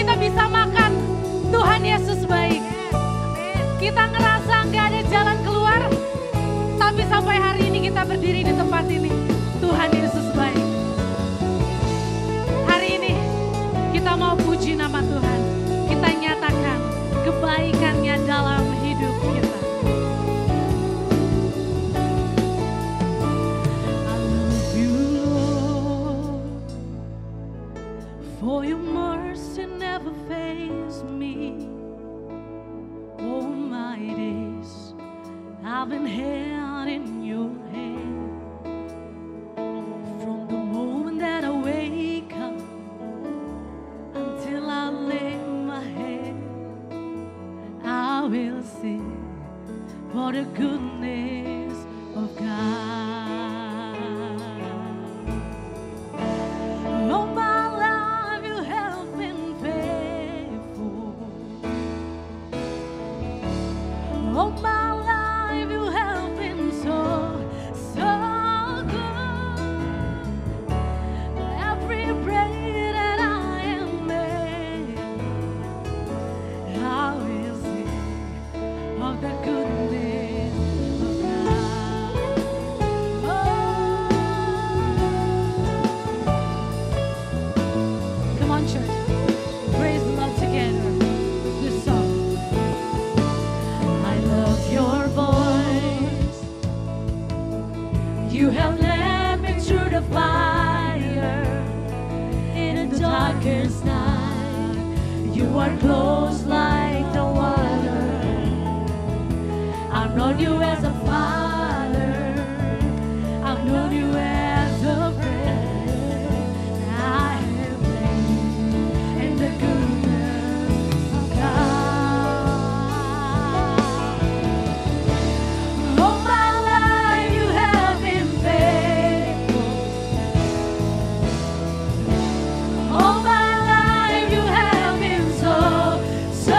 kita bisa makan. Tuhan Yesus baik. Kita ngerasa nggak ada jalan keluar, tapi sampai hari ini kita berdiri di tempat ini. Tuhan Yesus baik. Hari ini kita mau puji nama Tuhan. Kita nyatakan kebaikannya dalam hidup kita. I love you, Lord, for your mercy never fails me. All my days I've been held in your hand. From the moment that I wake up until I lay my head, I will sing for the goodness of God. All my life you have been faithful. All my life you have been so, so good. Every breath that I am made, I will sing of the goodness of God. Oh. Come on, church. Praise the Lord together. This song. I love your voice. You have led me through the fire in the darkest night. You are close like the water. I've known you as a father. I've known you as a friend. I have lived in the goodness of God. All my life you have been faithful. All my life you have been so, so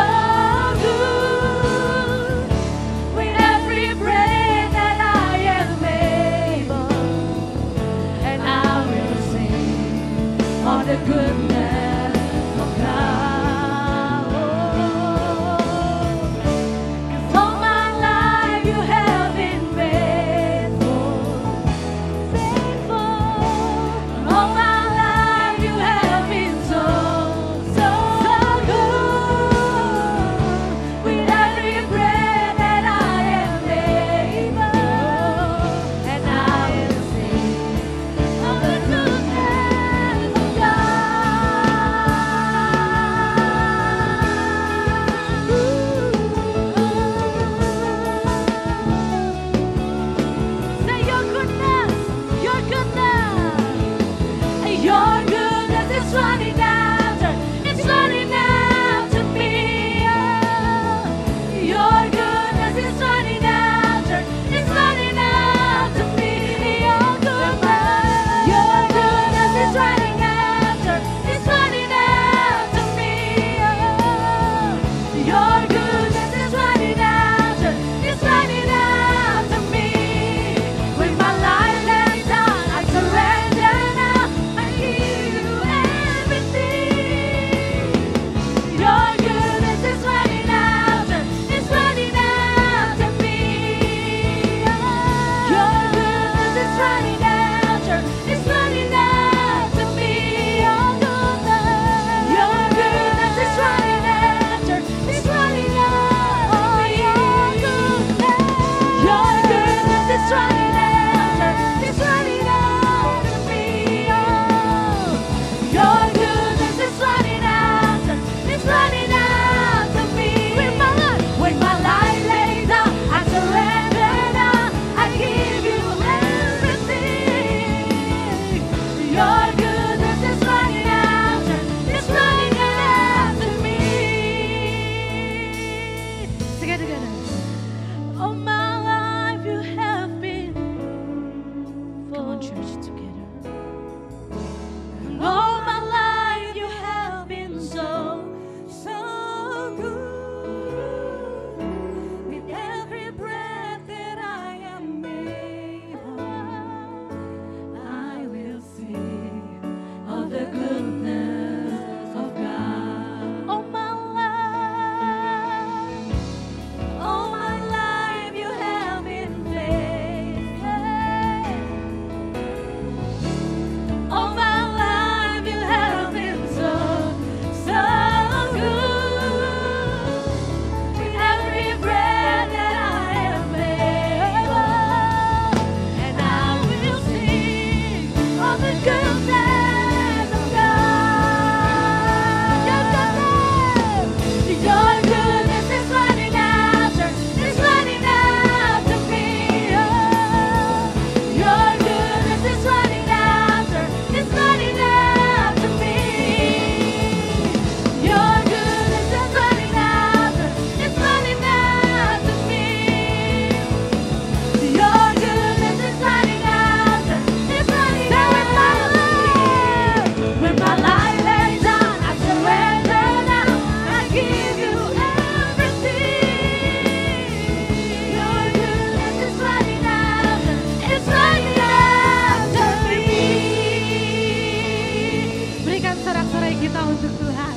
kita untuk Tuhan.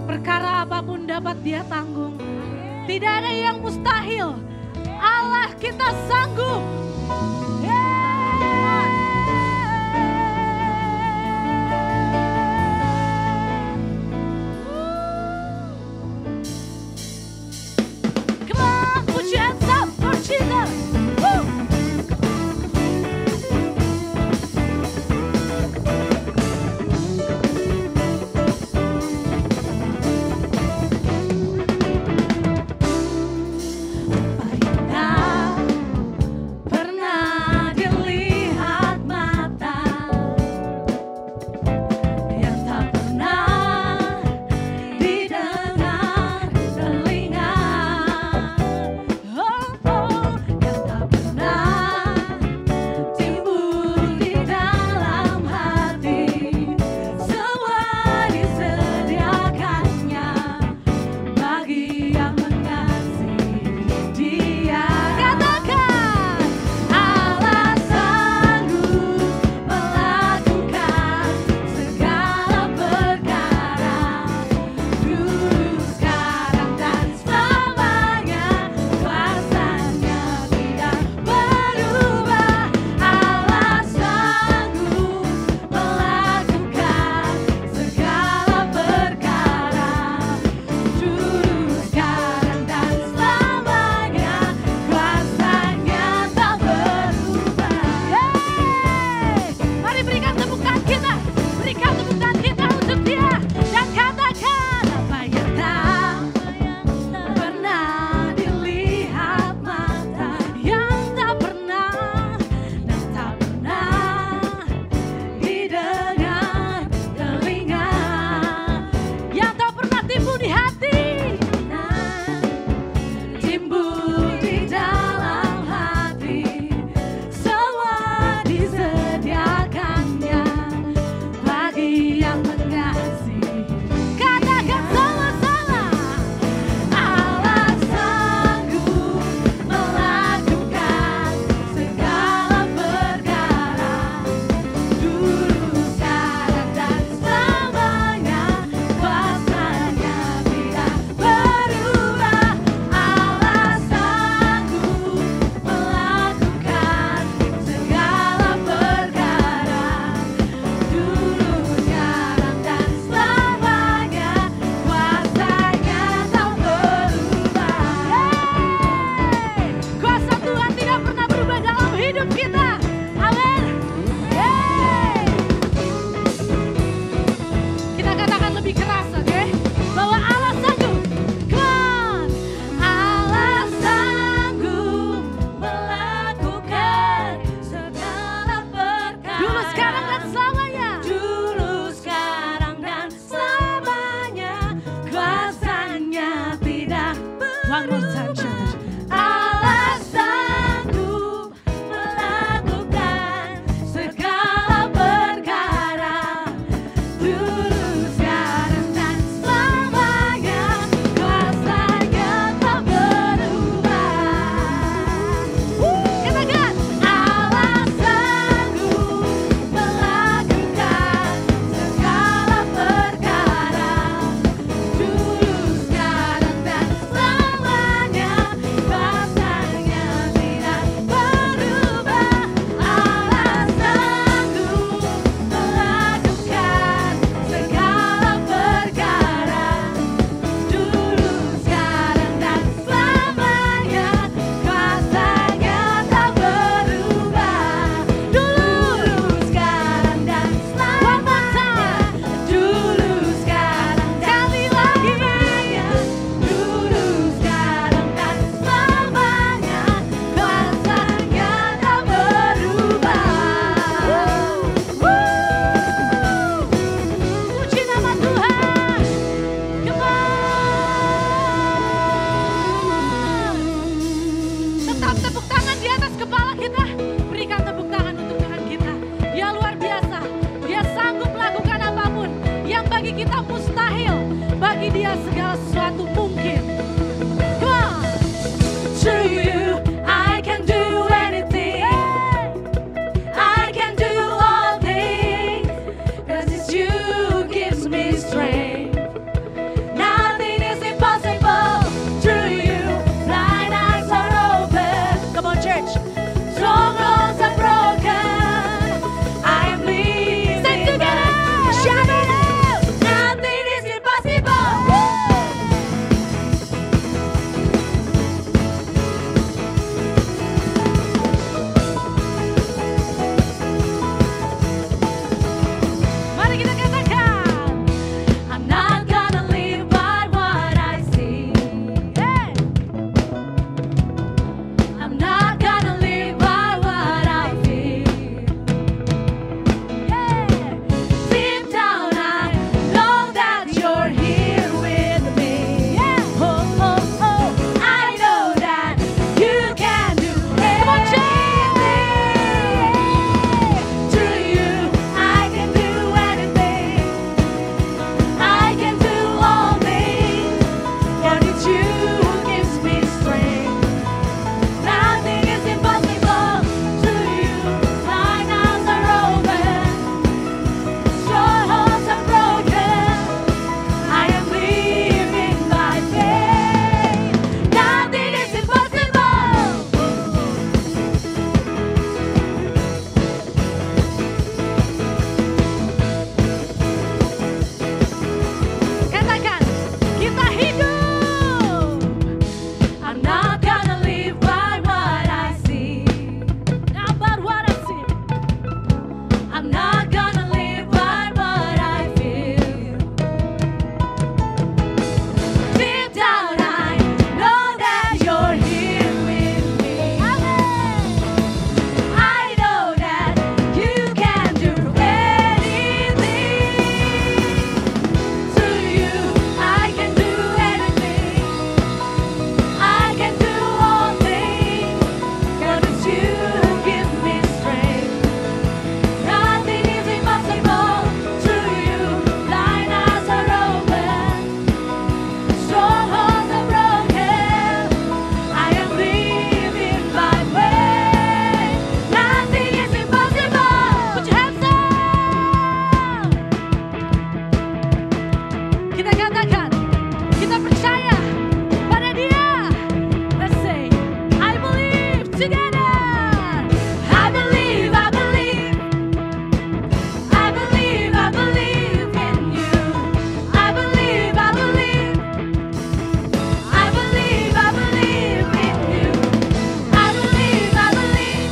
Perkara apapun dapat Dia tanggung. Tidak ada yang mustahil. Allah kita sanggup. Come on, put your hands up for Jesus. Woo! Apa indah Together. I believe, I believe. I believe, I believe in you. I believe, I believe. I believe, I believe in you. I believe, I believe.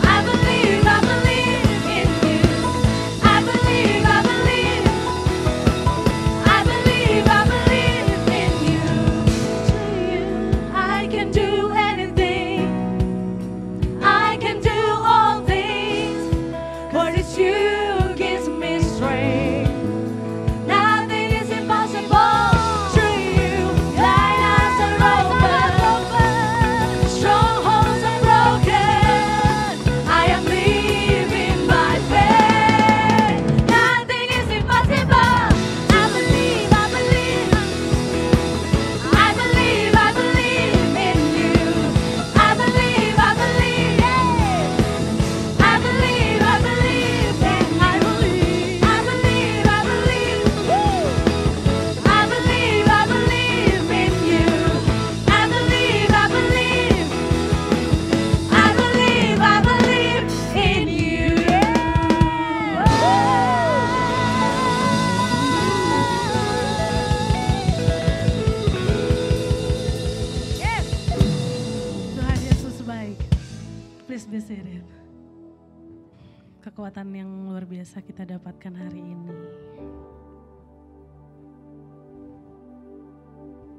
I believe, I believe in you. I believe, I believe. I believe, I believe in you. To you, I can do anything. I can do all things. For it's you gives me strength. Nothing is impossible. Through you, blindness are open. Strongholds are broken. I am living by faith. Nothing is impossible. I believe, I believe. I believe, I believe in you. I believe, I believe. I believe, I believe. I believe, I believe, I believe. I believe, I believe in you. I believe, I believe. I believe, I believe in you. Yes. Tuhan Yesus baik. Please be seated. Kekuatan yang luar biasa kita dapatkan hari ini.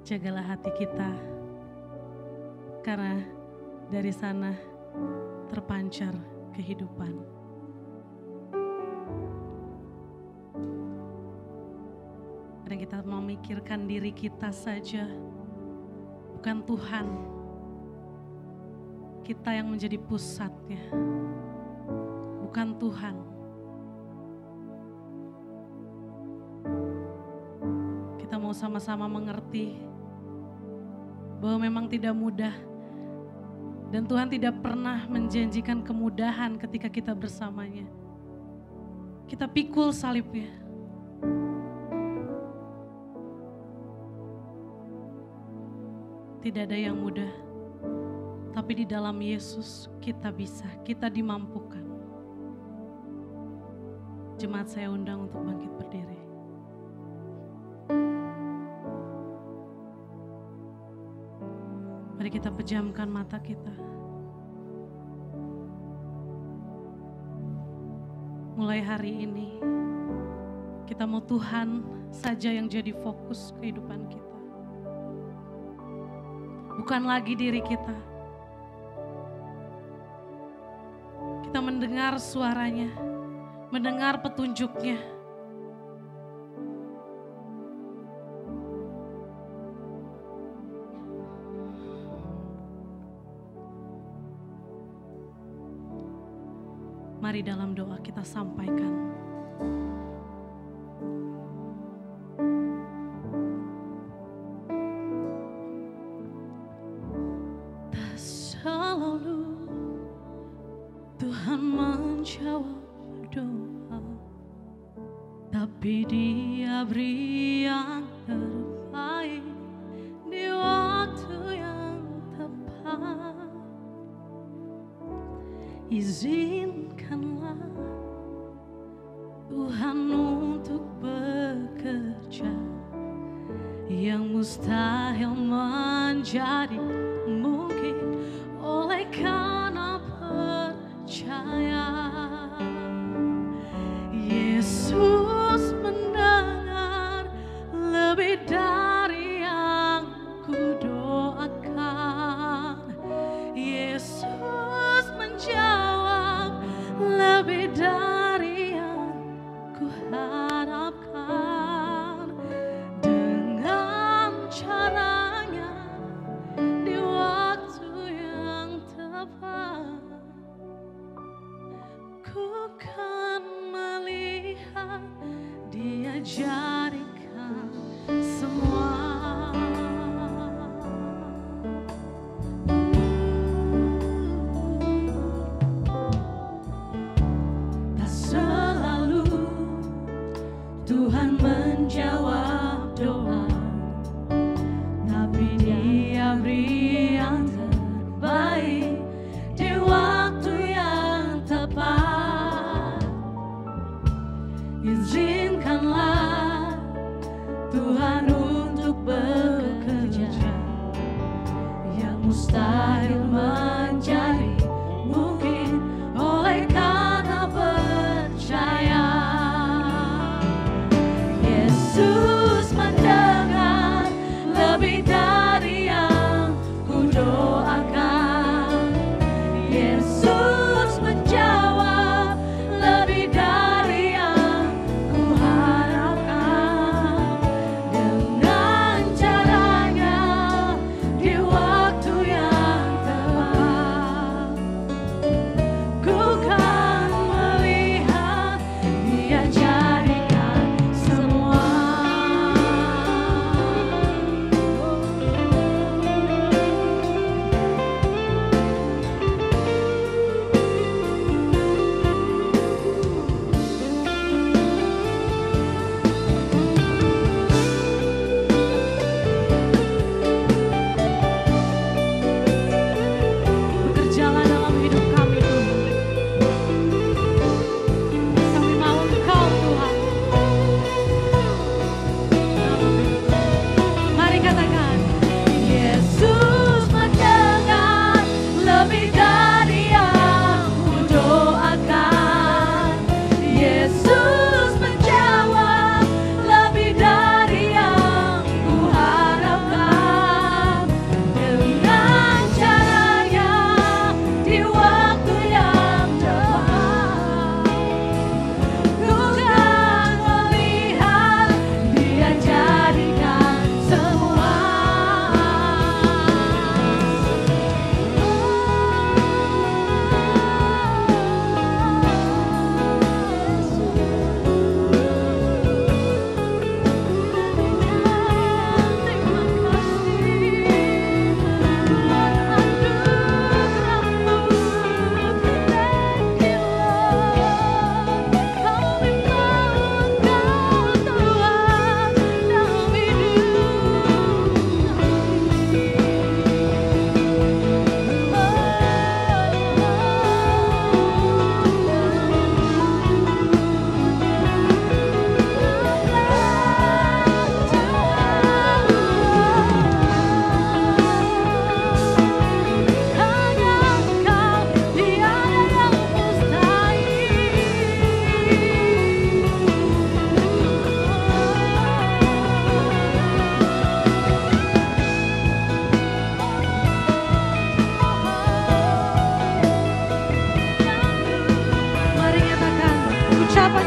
Jagalah hati kita, karena dari sana terpancar kehidupan. Kadang kita memikirkan diri kita saja, bukan Tuhan. Kita yang menjadi pusatnya, bukan Tuhan. Kita mau sama-sama mengerti bahwa memang tidak mudah. Dan Tuhan tidak pernah menjanjikan kemudahan ketika kita bersamanya. Kita pikul salibnya. Tidak ada yang mudah. Tapi di dalam Yesus kita bisa, kita dimampukan. Jemaat saya undang untuk bangkit berdiri. Mari kita pejamkan mata kita. Mulai hari ini, kita mau Tuhan saja yang jadi fokus kehidupan kita. Bukan lagi diri kita. Kita mendengar suaranya, mendengar petunjuknya. Mari dalam doa kita sampaikan. Tak selalu Tuhan menjawab doa, tapi Dia beri yang terbaik di waktu yang tepat. Izinkanlah Tuhan untuk bekerja, yang mustahil menjadi mungkin oleh karena percaya. Yesus mendengar lebih dari yang kudoakan. Yesus menjawab lebih dari yang kuharapkan. Dengan caranya di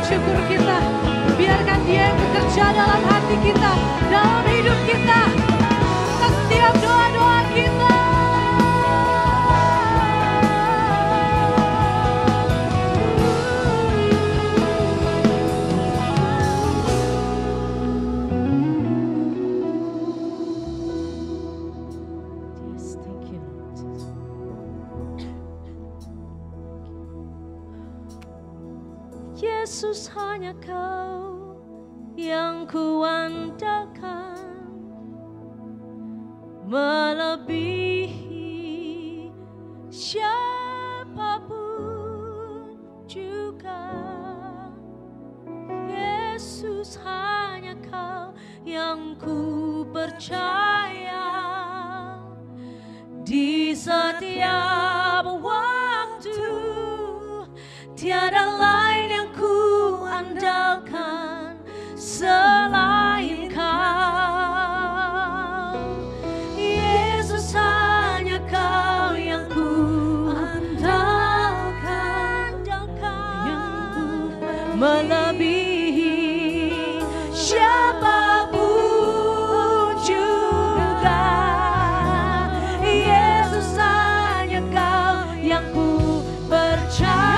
syukur kita. Biarkan Dia yang bekerja dalam hati kita, dalam hidup kita, setiap doa-doa kita. Yesus, hanya Kau yang kuandalkan, melebihi siapapun juga. Yesus, hanya Kau yang ku percaya, di setiap waktu tiada lain yang ku andalkan selain Kau. Yesus, hanya Kau yang ku andalkan, yang ku melebihi siapapun juga. Yesus, hanya Kau yang ku percaya.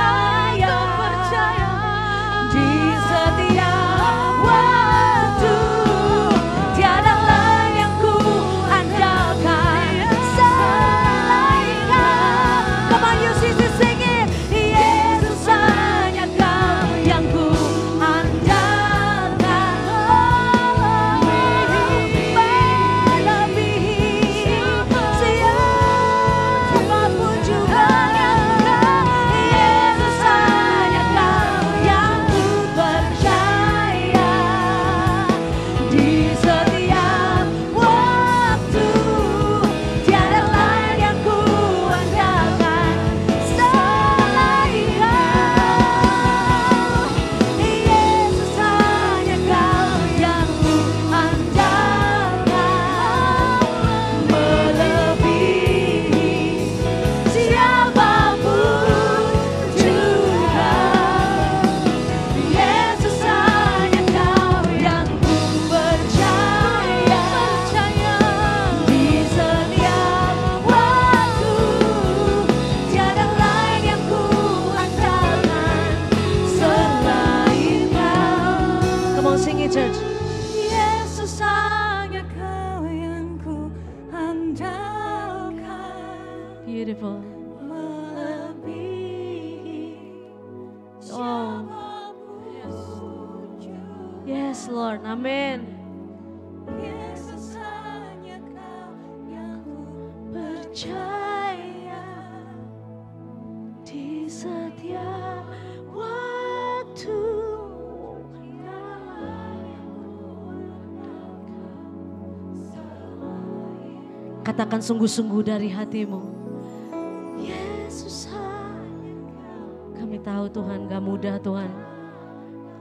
Beautiful. Oh, yes, Lord, amin. Yesus, hanya Kau yang ku percaya, di setiap waktu. Katakan sungguh-sungguh dari hatimu. Kami tahu Tuhan, gak mudah Tuhan.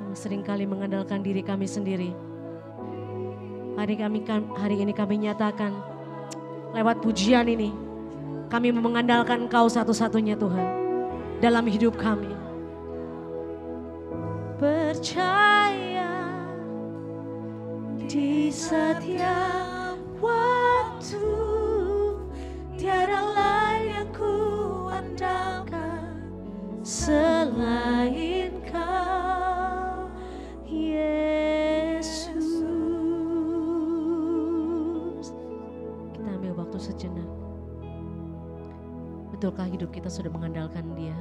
Kami seringkali mengandalkan diri kami sendiri. Hari ini kami nyatakan lewat pujian ini, kami mengandalkan Engkau satu-satunya Tuhan dalam hidup kami. Percaya di setiap waktu, tiada lain yang ku andalkan selain Kau, Yesus. Kita ambil waktu sejenak. Betulkah hidup kita sudah mengandalkan Dia?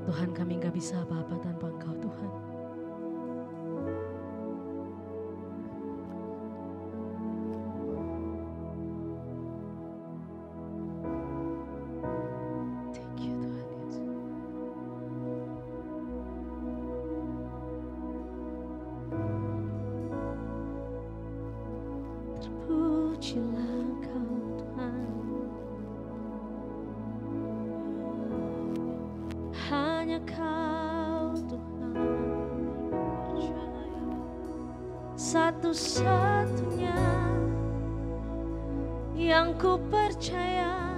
Tuhan, kami gak bisa apa-apa tanpa Engkau Tuhan. Thank you Tuhan Yesus. Terpujilah Engkau Tuhan. Hanya Kau Tuhan, satu-satunya yang ku percaya,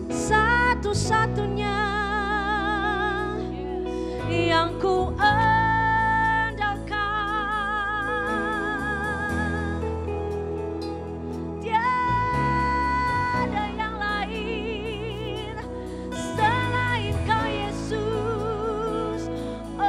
satu-satunya yang ku andalkan. Tiada yang lain selain Kau Yesus. Oh,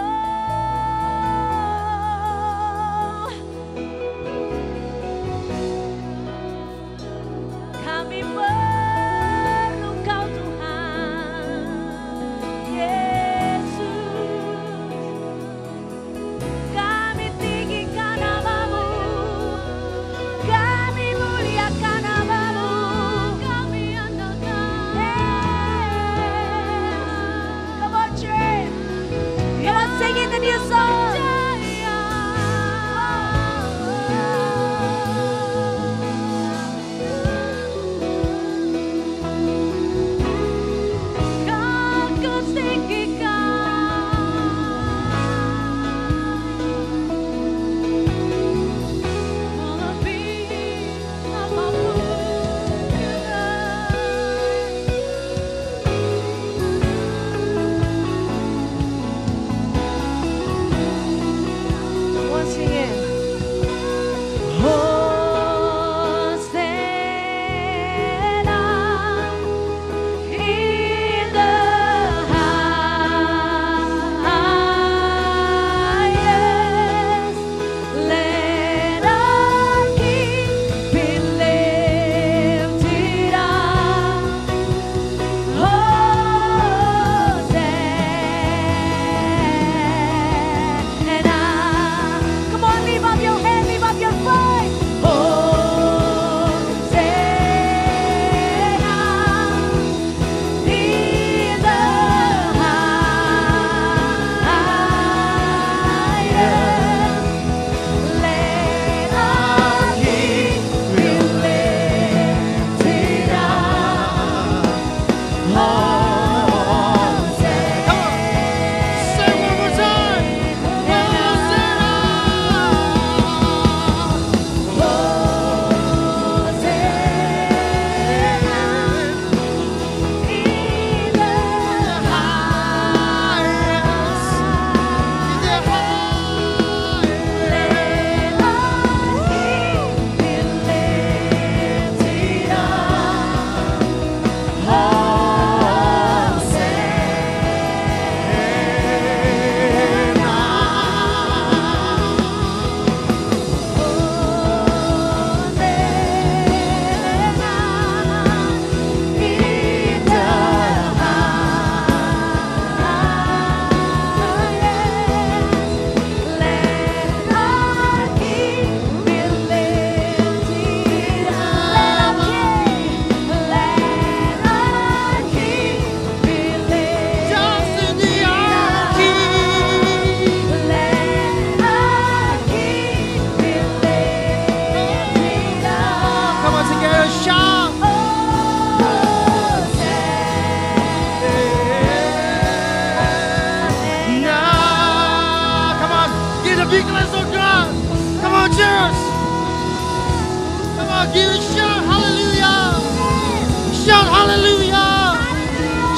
kami perlu Kau Tuhan Yesus. Kami tinggikan nama-Mu, kami muliakan nama-Mu, kami andalkan. Come on, church. Come on, sing it the new song. Kan ku tinggikan melebihi apapun Tuhan. Once again. Hosanna in the highest. Let our King be lifted up. Hosanna. Come on, lift up your hand, lift up your voice. Hosanna in the highest. Let our King be lifted up. Say one more time. Come on, together, shout. Nah, come on, give the big glass of God. Come on, cheers. Come on, give a shout, hallelujah. Shout hallelujah.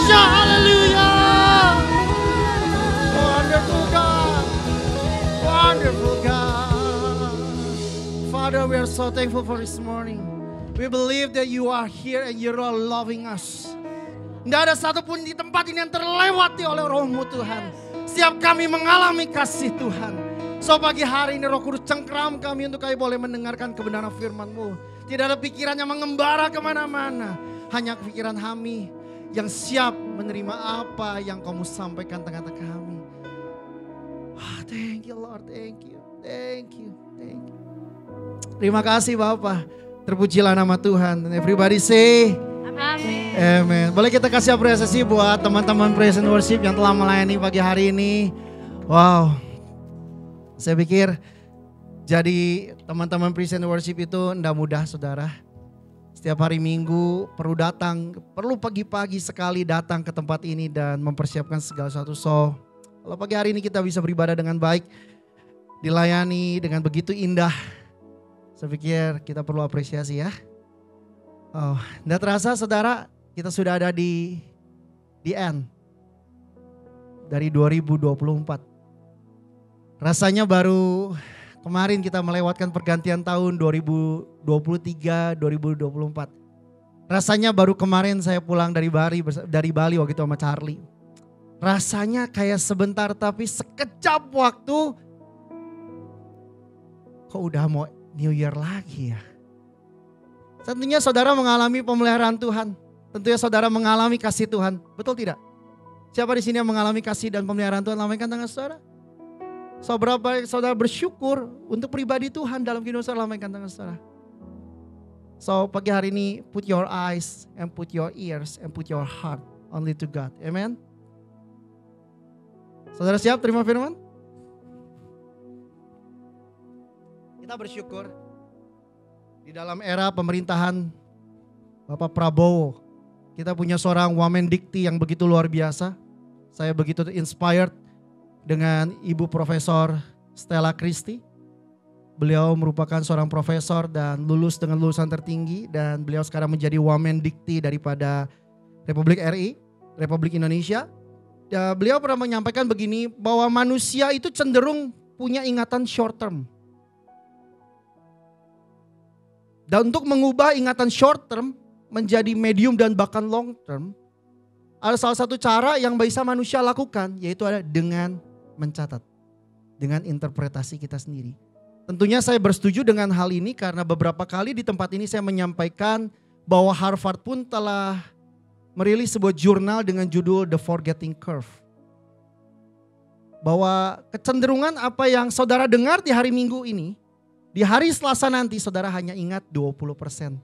Shout hallelujah. Wonderful God. Wonderful God. Father, we are so thankful for this morning. We believe that you are here and you are loving us. Tidak ada satupun di tempat ini yang terlewati oleh roh-Mu Tuhan. Setiap kami mengalami kasih Tuhan. So pagi hari ini Roh Kudus cengkeram kami untuk kami boleh mendengarkan kebenaran firman-Mu. Tidak ada pikiran yang mengembara kemana-mana. Hanya pikiran kami yang siap menerima apa yang Kamu sampaikan tengah-tengah kami. Thank you Lord, thank you, thank you, thank you. Terima kasih Bapak. Terpujilah nama Tuhan. And everybody say Amin. amen. Boleh kita kasih apresiasi buat teman-teman praise and worship yang telah melayani pagi hari ini. Wow. Saya pikir jadi teman-teman praise and worship itu tidak mudah saudara. Setiap hari Minggu perlu pagi-pagi sekali datang ke tempat ini dan mempersiapkan segala sesuatu. So, kalau pagi hari ini kita bisa beribadah dengan baik, dilayani dengan begitu indah. Saya pikir kita perlu apresiasi ya. Oh, tidak terasa saudara, kita sudah ada di end dari 2024. Rasanya baru kemarin kita melewatkan pergantian tahun 2023-2024. Rasanya baru kemarin saya pulang dari Bali waktu itu sama Charlie. Rasanya kayak sebentar tapi sekejap waktu. Kok udah mau New Year lagi ya? Tentunya saudara mengalami pemeliharaan Tuhan. Tentunya saudara mengalami kasih Tuhan. Betul tidak? Siapa di sini yang mengalami kasih dan pemeliharaan Tuhan? Lambaikan tangan saudara. Seberapa saudara bersyukur untuk pribadi Tuhan dalam kehidupan saudara? Lambaikan tangan saudara. So pagi hari ini put your eyes and put your ears and put your heart only to God. Amen. Saudara siap terima firman? Kita bersyukur di dalam era pemerintahan Bapak Prabowo. Kita punya seorang wamen dikti yang begitu luar biasa. Saya begitu inspired dengan Ibu Profesor Stella Christy. Beliau merupakan seorang profesor dan lulus dengan lulusan tertinggi. Dan beliau sekarang menjadi wamen dikti daripada Republik RI, Republik Indonesia. Dan beliau pernah menyampaikan begini, bahwa manusia itu cenderung punya ingatan short term. Dan untuk mengubah ingatan short term menjadi medium dan bahkan long term, ada salah satu cara yang bisa manusia lakukan, yaitu ada dengan mencatat, dengan interpretasi kita sendiri. Tentunya saya bersetuju dengan hal ini karena beberapa kali di tempat ini saya menyampaikan bahwa Harvard pun telah merilis sebuah jurnal dengan judul The Forgetting Curve. Bahwa kecenderungan apa yang saudara dengar di hari Minggu ini, di hari Selasa nanti saudara hanya ingat 20%.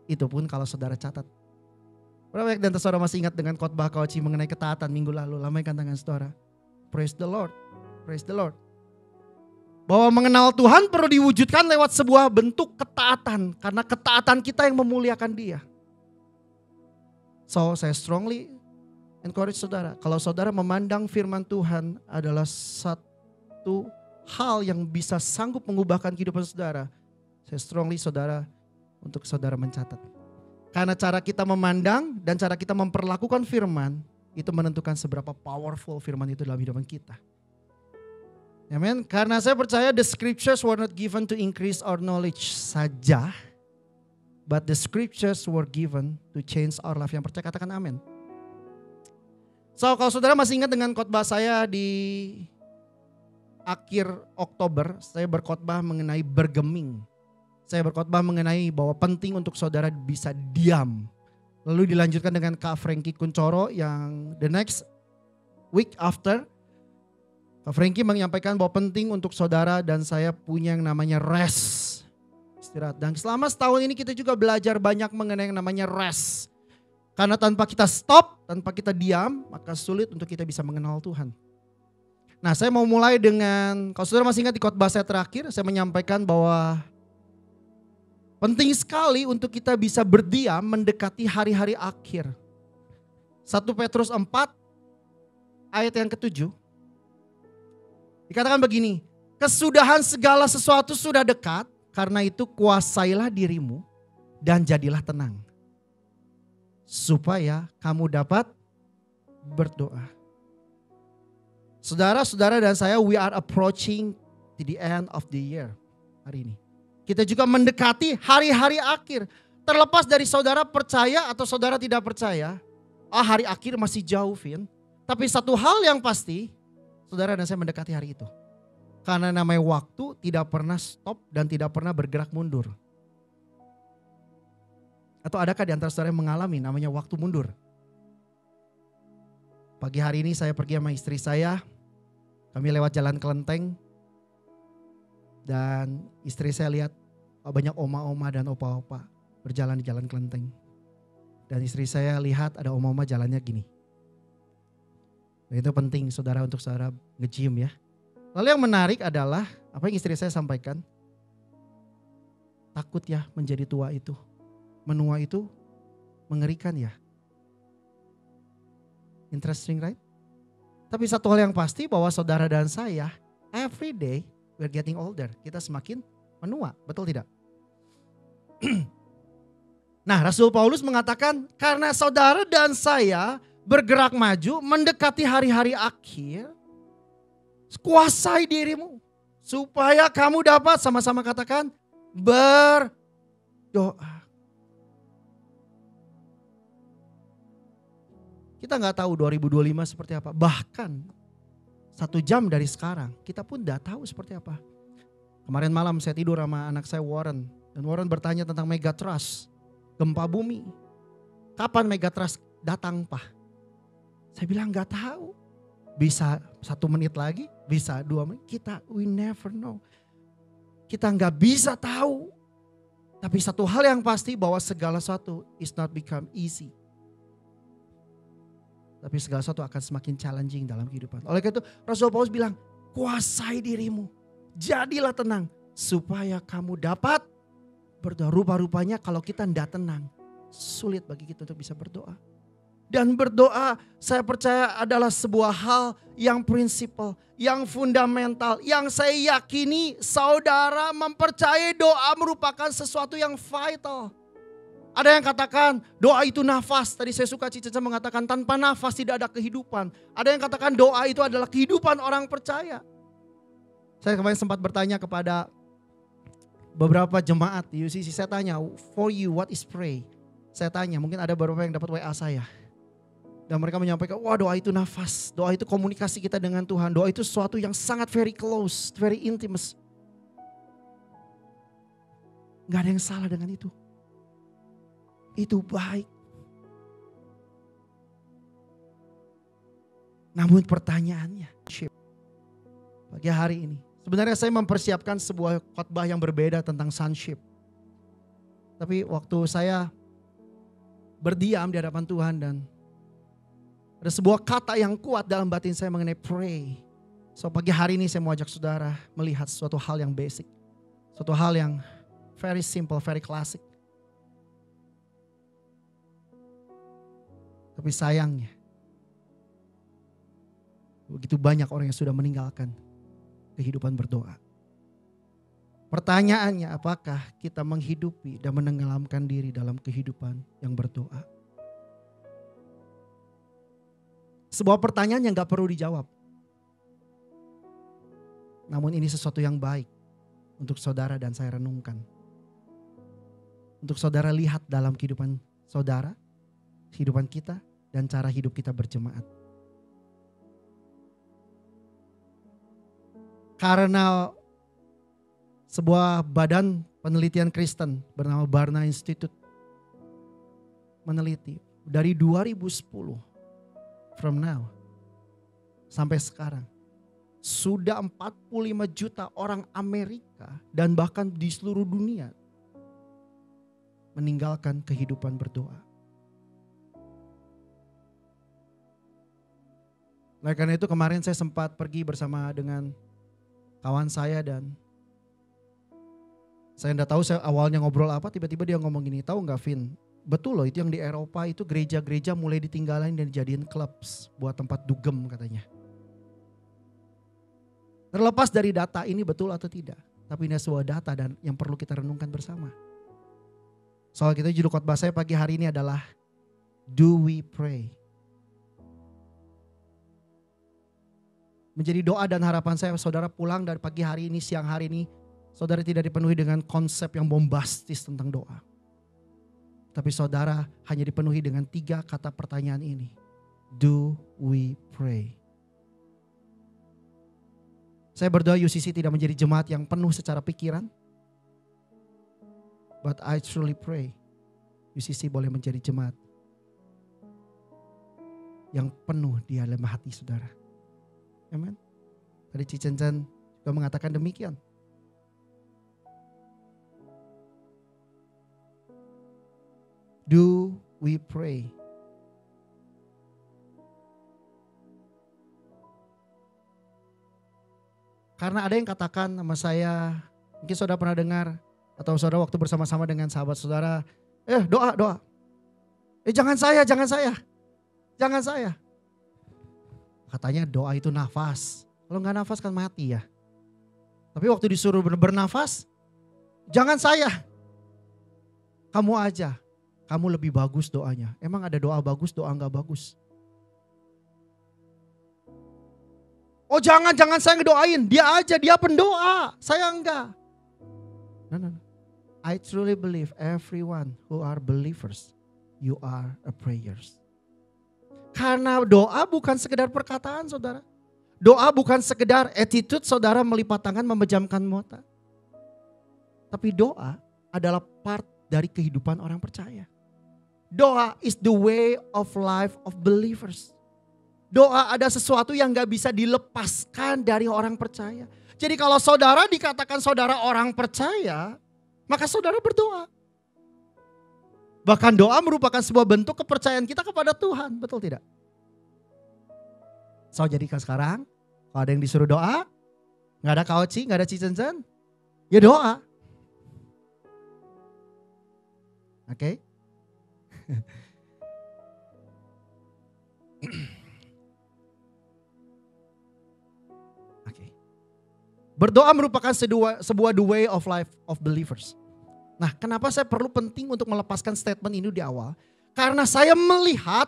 Itu pun kalau saudara catat. Berapa banyak dan saudara masih ingat dengan khotbah Koci mengenai ketaatan minggu lalu? Lambaikan tangan saudara. Praise the Lord. Praise the Lord. Bahwa mengenal Tuhan perlu diwujudkan lewat sebuah bentuk ketaatan. Karena ketaatan kita yang memuliakan Dia. So saya strongly encourage saudara. Kalau saudara memandang firman Tuhan adalah satu hal yang bisa sanggup mengubahkan kehidupan saudara. Saya strongly untuk saudara mencatat. Karena cara kita memandang dan cara kita memperlakukan firman itu menentukan seberapa powerful firman itu dalam hidupan kita. Amen. Karena saya percaya the scriptures were not given to increase our knowledge saja, but the scriptures were given to change our life. Yang percaya katakan amin. So kalau saudara masih ingat dengan khotbah saya di akhir Oktober, saya berkhotbah mengenai bergeming. Saya berkhotbah mengenai bahwa penting untuk saudara bisa diam. Lalu dilanjutkan dengan Kak Frankie Kuncoro yang the next week after, Kak Frankie menyampaikan bahwa penting untuk saudara dan saya punya yang namanya rest. Istirahat. Dan selama setahun ini kita juga belajar banyak mengenai yang namanya rest. Karena tanpa kita stop, tanpa kita diam, maka sulit untuk kita bisa mengenal Tuhan. Nah saya mau mulai dengan, kalau saudara masih ingat di khotbah saya terakhir, saya menyampaikan bahwa penting sekali untuk kita bisa berdiam mendekati hari-hari akhir. 1 Petrus 4 ayat yang ke-7. Dikatakan begini, kesudahan segala sesuatu sudah dekat, karena itu kuasailah dirimu dan jadilah tenang. Supaya kamu dapat berdoa. Saudara-saudara dan saya, we are approaching to the end of the year hari ini. Kita juga mendekati hari-hari akhir. Terlepas dari saudara percaya atau saudara tidak percaya. Hari akhir masih jauh, Vin. Tapi satu hal yang pasti, saudara dan saya mendekati hari itu. Karena namanya waktu tidak pernah stop dan tidak pernah bergerak mundur. Atau adakah di antara saudara yang mengalami namanya waktu mundur? Pagi hari ini saya pergi sama istri saya. Kami lewat jalan kelenteng. Dan istri saya lihat banyak oma-oma dan opa-opa berjalan di jalan kelenteng. Dan istri saya lihat ada oma-oma jalannya gini. Dan itu penting saudara untuk saudara nge-gym ya. Lalu yang menarik adalah apa yang istri saya sampaikan. Takut ya menjadi tua itu. Menua itu mengerikan ya. Interesting right? Tapi satu hal yang pasti bahwa saudara dan saya Every day we're getting older. Kita semakin menua, betul tidak? Nah, Rasul Paulus mengatakan karena saudara dan saya bergerak maju mendekati hari-hari akhir, kuasai dirimu supaya kamu dapat, sama-sama katakan, berdoa. Kita nggak tahu 2025 seperti apa. Bahkan 1 jam dari sekarang kita pun nggak tahu seperti apa. Kemarin malam saya tidur sama anak saya Warren. Dan Warren bertanya tentang megatrust, gempa bumi. Kapan megatrust datang, Pak? Saya bilang nggak tahu. Bisa 1 menit lagi, bisa 2 menit. We never know. Kita nggak bisa tahu. Tapi satu hal yang pasti bahwa segala sesuatu is not become easy. Tapi segala sesuatu akan semakin challenging dalam kehidupan. Oleh karena itu Rasul Paulus bilang, kuasai dirimu. Jadilah tenang supaya kamu dapat berdoa. Rupa-rupanya kalau kita tidak tenang, sulit bagi kita untuk bisa berdoa. Dan berdoa saya percaya adalah sebuah hal yang prinsipal, yang fundamental, yang saya yakini saudara mempercayai doa merupakan sesuatu yang vital. Ada yang katakan doa itu nafas. Tadi saya suka Cica mengatakan tanpa nafas tidak ada kehidupan. Ada yang katakan doa itu adalah kehidupan orang percaya. Saya kemarin sempat bertanya kepada beberapa jemaat di UCC. Saya tanya, for you what is pray? Saya tanya, mungkin ada beberapa yang dapat WA saya. Dan mereka menyampaikan, wah doa itu nafas. Doa itu komunikasi kita dengan Tuhan. Doa itu sesuatu yang sangat very close, very intimate. Gak ada yang salah dengan itu. Itu baik. Namun pertanyaannya, pagi hari ini, sebenarnya saya mempersiapkan sebuah khotbah yang berbeda tentang sonship. Tapi waktu saya berdiam di hadapan Tuhan dan ada sebuah kata yang kuat dalam batin saya mengenai pray. So pagi hari ini saya mau ajak saudara melihat suatu hal yang basic. Suatu hal yang very simple, very classic. Tapi sayangnya, begitu banyak orang yang sudah meninggalkan kehidupan berdoa. Pertanyaannya, apakah kita menghidupi dan menenggelamkan diri dalam kehidupan yang berdoa? Sebuah pertanyaan yang gak perlu dijawab. Namun ini sesuatu yang baik untuk saudara dan saya renungkan. Untuk saudara lihat dalam kehidupan saudara, kehidupan kita, dan cara hidup kita berjemaat. Karena sebuah badan penelitian Kristen bernama Barna Institute meneliti dari 2010 from now sampai sekarang sudah 45 juta orang Amerika dan bahkan di seluruh dunia meninggalkan kehidupan berdoa. Oleh karena itu kemarin saya sempat pergi bersama dengan kawan saya dan saya enggak tahu saya awalnya ngobrol apa, tiba-tiba dia ngomong gini, tahu nggak Vin? Betul loh, itu yang di Eropa itu gereja-gereja mulai ditinggalin dan dijadiin clubs buat tempat dugem katanya. Terlepas dari data ini betul atau tidak, tapi ini sebuah data dan yang perlu kita renungkan bersama. Soal kita judul khotbah saya pagi hari ini adalah Do We Pray? Menjadi doa dan harapan saya saudara pulang dari pagi hari ini, siang hari ini, saudara tidak dipenuhi dengan konsep yang bombastis tentang doa. Tapi saudara hanya dipenuhi dengan 3 kata pertanyaan ini. Do we pray? Saya berdoa UCC tidak menjadi jemaat yang penuh secara pikiran. But I truly pray UCC boleh menjadi jemaat yang penuh di dalam hati saudara. Amen. Tadi Cicen juga mengatakan demikian. Do we pray? Karena ada yang katakan sama saya, mungkin saudara pernah dengar, atau saudara waktu bersama-sama dengan sahabat saudara, doa. Jangan saya. Katanya doa itu nafas. Kalau nggak nafas kan mati ya. Tapi waktu disuruh bernafas, jangan saya. Kamu aja. Kamu lebih bagus doanya. Emang ada doa bagus, doa enggak bagus? Oh jangan saya ngedoain. Dia aja, dia pendoa. Saya enggak. No. I truly believe everyone who are believers, you are a prayers. Karena doa bukan sekedar perkataan saudara. Doa bukan sekedar attitude saudara melipat tangan memejamkan mata. Tapi doa adalah part dari kehidupan orang percaya. Doa is the way of life of believers. Doa ada sesuatu yang gak bisa dilepaskan dari orang percaya. Jadi kalau saudara dikatakan saudara orang percaya, maka saudara berdoa. Bahkan doa merupakan sebuah bentuk kepercayaan kita kepada Tuhan, betul tidak? So jadi sekarang, kalau ada yang disuruh doa, gak ada kaoci, gak ada cincin, ya doa. Oke? Berdoa merupakan sebuah the way of life of believers. Nah, kenapa saya perlu penting untuk melepaskan statement ini di awal? Karena saya melihat,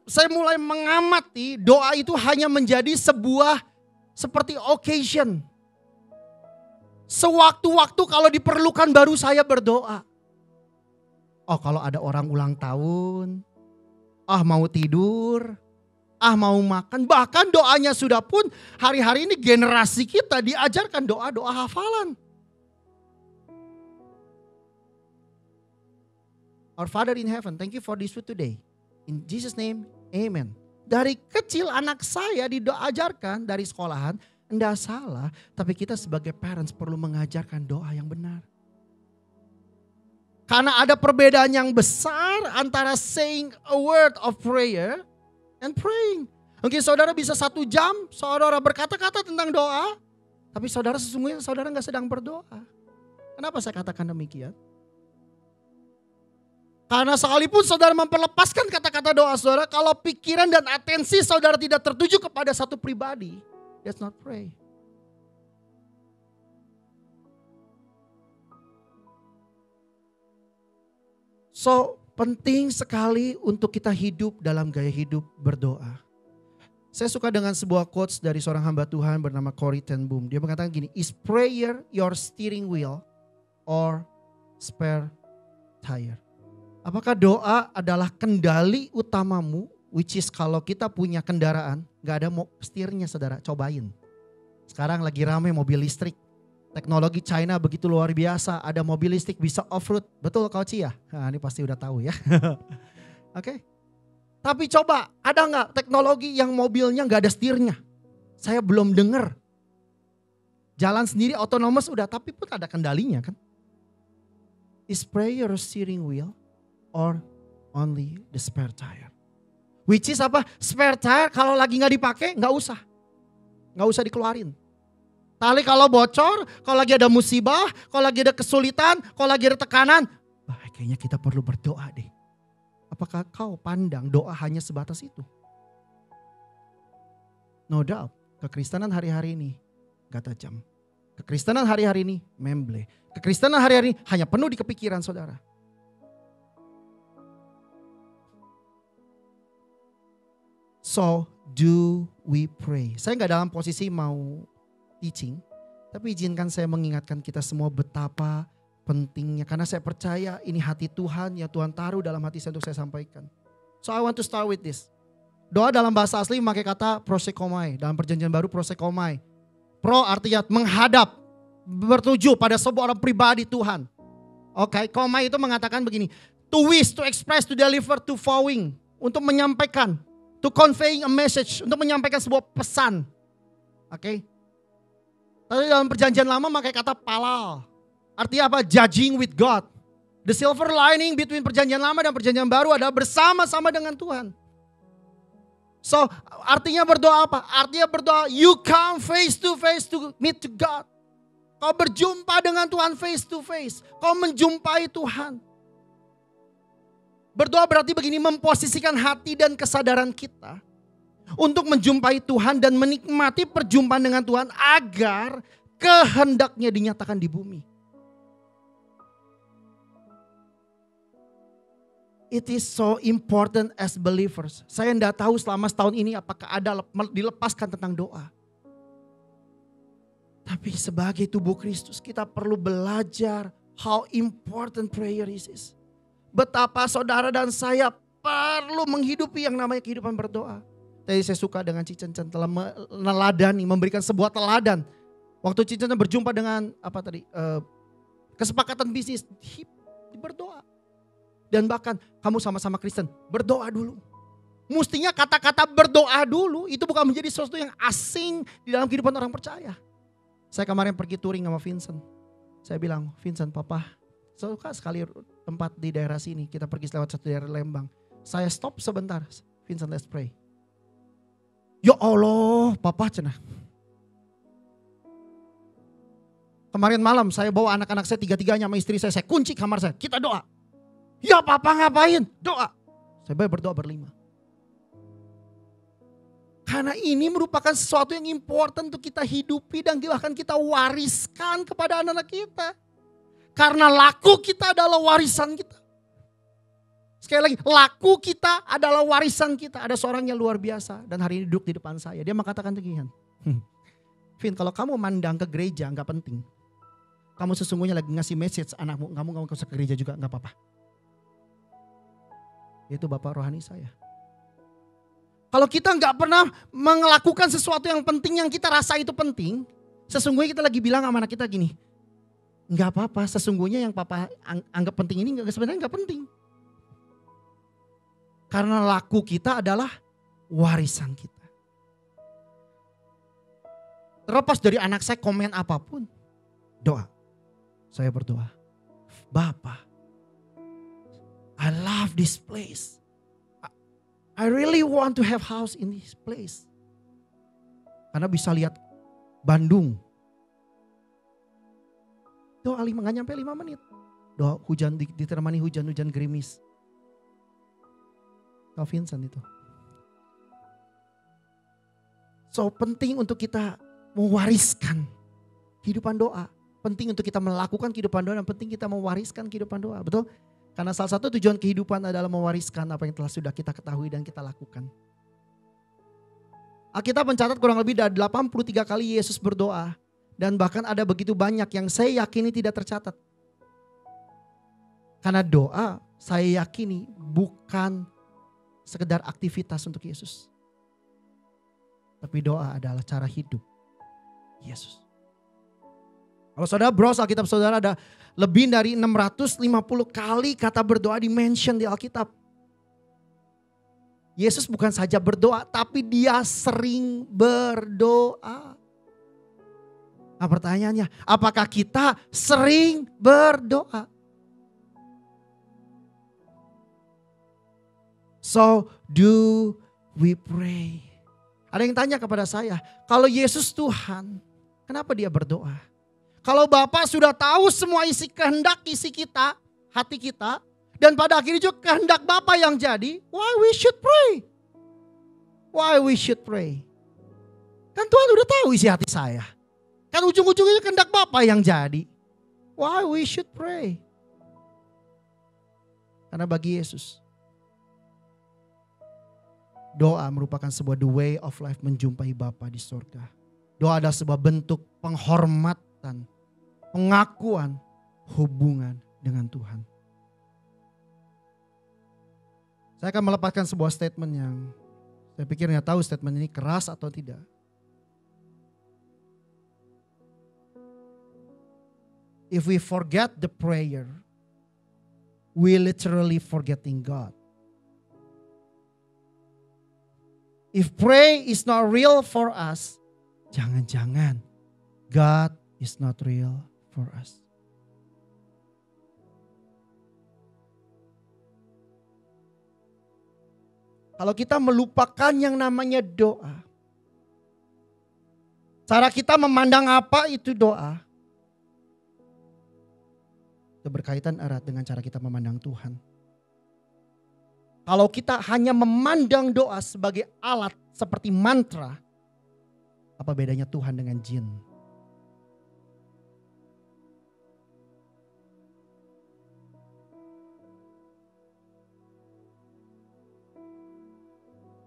saya mulai mengamati doa itu hanya menjadi sebuah seperti occasion. Sewaktu-waktu kalau diperlukan baru saya berdoa. Oh kalau ada orang ulang tahun, mau tidur, mau makan. Bahkan doanya sudah pun hari-hari ini generasi kita diajarkan doa-doa hafalan. Our Father in heaven, thank you for this food today. In Jesus name, amen. Dari kecil anak saya diajarkan dari sekolahan, enggak salah. Tapi kita sebagai parents perlu mengajarkan doa yang benar. Karena ada perbedaan yang besar antara saying a word of prayer and praying. Mungkin saudara bisa 1 jam, saudara berkata-kata tentang doa. Tapi saudara sesungguhnya saudara gak sedang berdoa. Kenapa saya katakan demikian? Karena sekalipun saudara memperlepaskan kata-kata doa saudara, kalau pikiran dan atensi saudara tidak tertuju kepada satu pribadi, that's not pray. So penting sekali untuk kita hidup dalam gaya hidup berdoa. Saya suka dengan sebuah quotes dari seorang hamba Tuhan bernama Corrie ten Boom. Dia mengatakan gini, is prayer your steering wheel or spare tire? Apakah doa adalah kendali utamamu, which is kalau kita punya kendaraan, gak ada setirnya saudara, cobain. Sekarang lagi ramai mobil listrik. Teknologi China begitu luar biasa, ada mobil listrik bisa off-road. Betul Kau Ci ya? Nah, ini pasti udah tahu ya. Oke. Tapi coba, ada gak teknologi yang mobilnya gak ada setirnya? Saya belum dengar. Jalan sendiri otonomous udah, tapi pun ada kendalinya kan. Is prayer steering wheel or only the spare tire? Which is apa? Spare tire kalau lagi gak dipakai gak usah. Gak usah dikeluarin. Tali kalau bocor, kalau lagi ada musibah, kalau lagi ada kesulitan, kalau lagi ada tekanan. Kayaknya kita perlu berdoa deh. Apakah kau pandang doa hanya sebatas itu? No doubt, kekristenan hari-hari ini gak tajam. Kekristenan hari-hari ini memble. Kekristenan hari-hari ini hanya penuh di kepikiran saudara. So do we pray? Saya gak dalam posisi mau teaching, tapi izinkan saya mengingatkan kita semua betapa pentingnya. Karena saya percaya ini hati Tuhan, ya Tuhan taruh dalam hati saya untuk saya sampaikan. So I want to start with this. Doa dalam bahasa asli memakai kata prosekomai. Dalam perjanjian baru prosekomai. Pro artinya menghadap, bertuju pada sebuah orang pribadi Tuhan. Oke, komai itu mengatakan begini. To wish, to express, to deliver, to vowing. Untuk menyampaikan. To conveying a message. Untuk menyampaikan sebuah pesan. Oke. Tapi dalam perjanjian lama pakai kata palal. Artinya apa? Judging with God. The silver lining between perjanjian lama dan perjanjian baru adalah bersama-sama dengan Tuhan. So artinya berdoa apa? Artinya berdoa you come face to meet to God. Kau berjumpa dengan Tuhan face to face. Kau menjumpai Tuhan. Berdoa berarti begini, memposisikan hati dan kesadaran kita untuk menjumpai Tuhan dan menikmati perjumpaan dengan Tuhan agar kehendaknya dinyatakan di bumi. It is so important as believers. Saya tidak tahu selama setahun ini apakah ada dilepaskan tentang doa. Tapi sebagai tubuh Kristus kita perlu belajar how important prayer is. Betapa saudara dan saya perlu menghidupi yang namanya kehidupan berdoa. Tadi saya suka dengan Cincin telah meneladani, memberikan sebuah teladan. Waktu Cincin berjumpa dengan kesepakatan bisnis, berdoa. Dan bahkan kamu sama-sama Kristen, berdoa dulu. Mestinya kata-kata berdoa dulu itu bukan menjadi sesuatu yang asing di dalam kehidupan orang percaya. Saya kemarin pergi touring sama Vincent. Saya bilang, Vincent, papa suka sekali tempat di daerah sini. Kita pergi lewat satu daerah Lembang. Saya stop sebentar. Vincent, let's pray. Ya Allah, papa cenah. Kemarin malam saya bawa anak-anak saya tiga-tiganya sama istri saya kunci kamar saya. Kita doa. Ya papa ngapain? Doa. Saya berdoa berlima. Karena ini merupakan sesuatu yang important untuk kita hidupi dan bahkan kita wariskan kepada anak-anak kita. Karena laku kita adalah warisan kita. Sekali lagi, laku kita adalah warisan kita. Ada seorang yang luar biasa dan hari ini duduk di depan saya. Dia mengatakan demikian. Vin, kalau kamu mandang ke gereja gak penting. Kamu sesungguhnya lagi ngasih message anakmu, kamu gak usah ke gereja juga gak apa-apa. Itu bapak rohani saya. Kalau kita gak pernah melakukan sesuatu yang penting yang kita rasa itu penting. Sesungguhnya kita lagi bilang sama anak kita gini. Gak apa-apa, sesungguhnya yang papa anggap penting ini sebenarnya gak penting. Karena laku kita adalah warisan kita. Terlepas dari anak saya komen apapun. Doa. Saya berdoa. Bapa, I love this place. I really want to have house in this place. Karena bisa lihat Bandung. Doa nggak nyampe 5 menit. Doa hujan ditemani hujan-hujan gerimis. Kau Vincent itu. So penting untuk kita mewariskan kehidupan doa. Penting untuk kita melakukan kehidupan doa dan penting kita mewariskan kehidupan doa. Betul? Karena salah satu tujuan kehidupan adalah mewariskan apa yang sudah kita ketahui dan kita lakukan. Alkitab mencatat kurang lebih dari 83 kali Yesus berdoa. Dan bahkan ada begitu banyak yang saya yakini tidak tercatat. Karena doa saya yakini bukan sekedar aktivitas untuk Yesus. Tapi doa adalah cara hidup Yesus. Kalau saudara browse Alkitab saudara ada lebih dari 650 kali kata berdoa di-mention di Alkitab. Yesus bukan saja berdoa tapi dia sering berdoa. Nah pertanyaannya, apakah kita sering berdoa? So do we pray? Ada yang tanya kepada saya, kalau Yesus Tuhan, kenapa dia berdoa? Kalau Bapa sudah tahu semua isi kehendak isi kita, hati kita, dan pada akhirnya juga kehendak Bapa yang jadi, why we should pray? Why we should pray? Kan Tuhan udah tahu isi hati saya. Kan ujung-ujungnya kehendak Bapa yang jadi. Why we should pray? Karena bagi Yesus, doa merupakan sebuah the way of life menjumpai Bapa di surga. Doa adalah sebuah bentuk penghormatan, pengakuan hubungan dengan Tuhan. Saya akan melepaskan sebuah statement yang saya pikir nggak tahu statement ini keras atau tidak. If we forget the prayer, we literally forgetting God. If pray is not real for us, jangan-jangan God is not real for us. Kalau kita melupakan yang namanya doa, cara kita memandang apa itu doa, itu berkaitan erat dengan cara kita memandang Tuhan. Kalau kita hanya memandang doa sebagai alat seperti mantra, apa bedanya Tuhan dengan jin?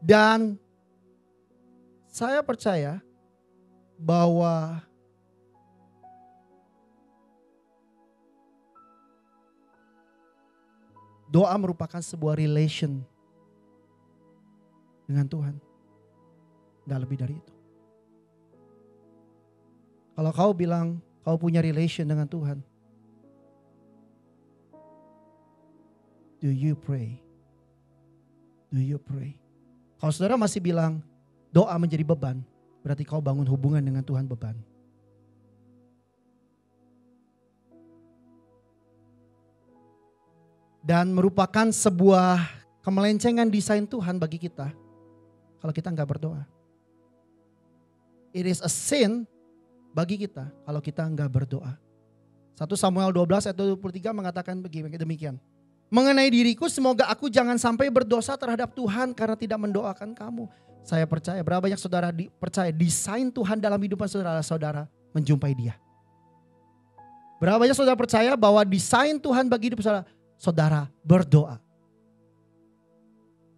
Dan saya percaya bahwa doa merupakan sebuah relation dengan Tuhan. Gak lebih dari itu. Kalau kau bilang kau punya relation dengan Tuhan, do you pray? Do you pray? Kalau saudara masih bilang doa menjadi beban, berarti kau bangun hubungan dengan Tuhan beban. Dan merupakan sebuah kemelencengan desain Tuhan bagi kita kalau kita nggak berdoa. It is a sin bagi kita kalau kita nggak berdoa. 1 Samuel 12 ayat 23 mengatakan demikian. Mengenai diriku, semoga aku jangan sampai berdosa terhadap Tuhan karena tidak mendoakan kamu. Saya percaya, berapa banyak saudara percaya desain Tuhan dalam hidupan saudara menjumpai Dia. Berapa banyak saudara percaya bahwa desain Tuhan bagi hidup saudara berdoa.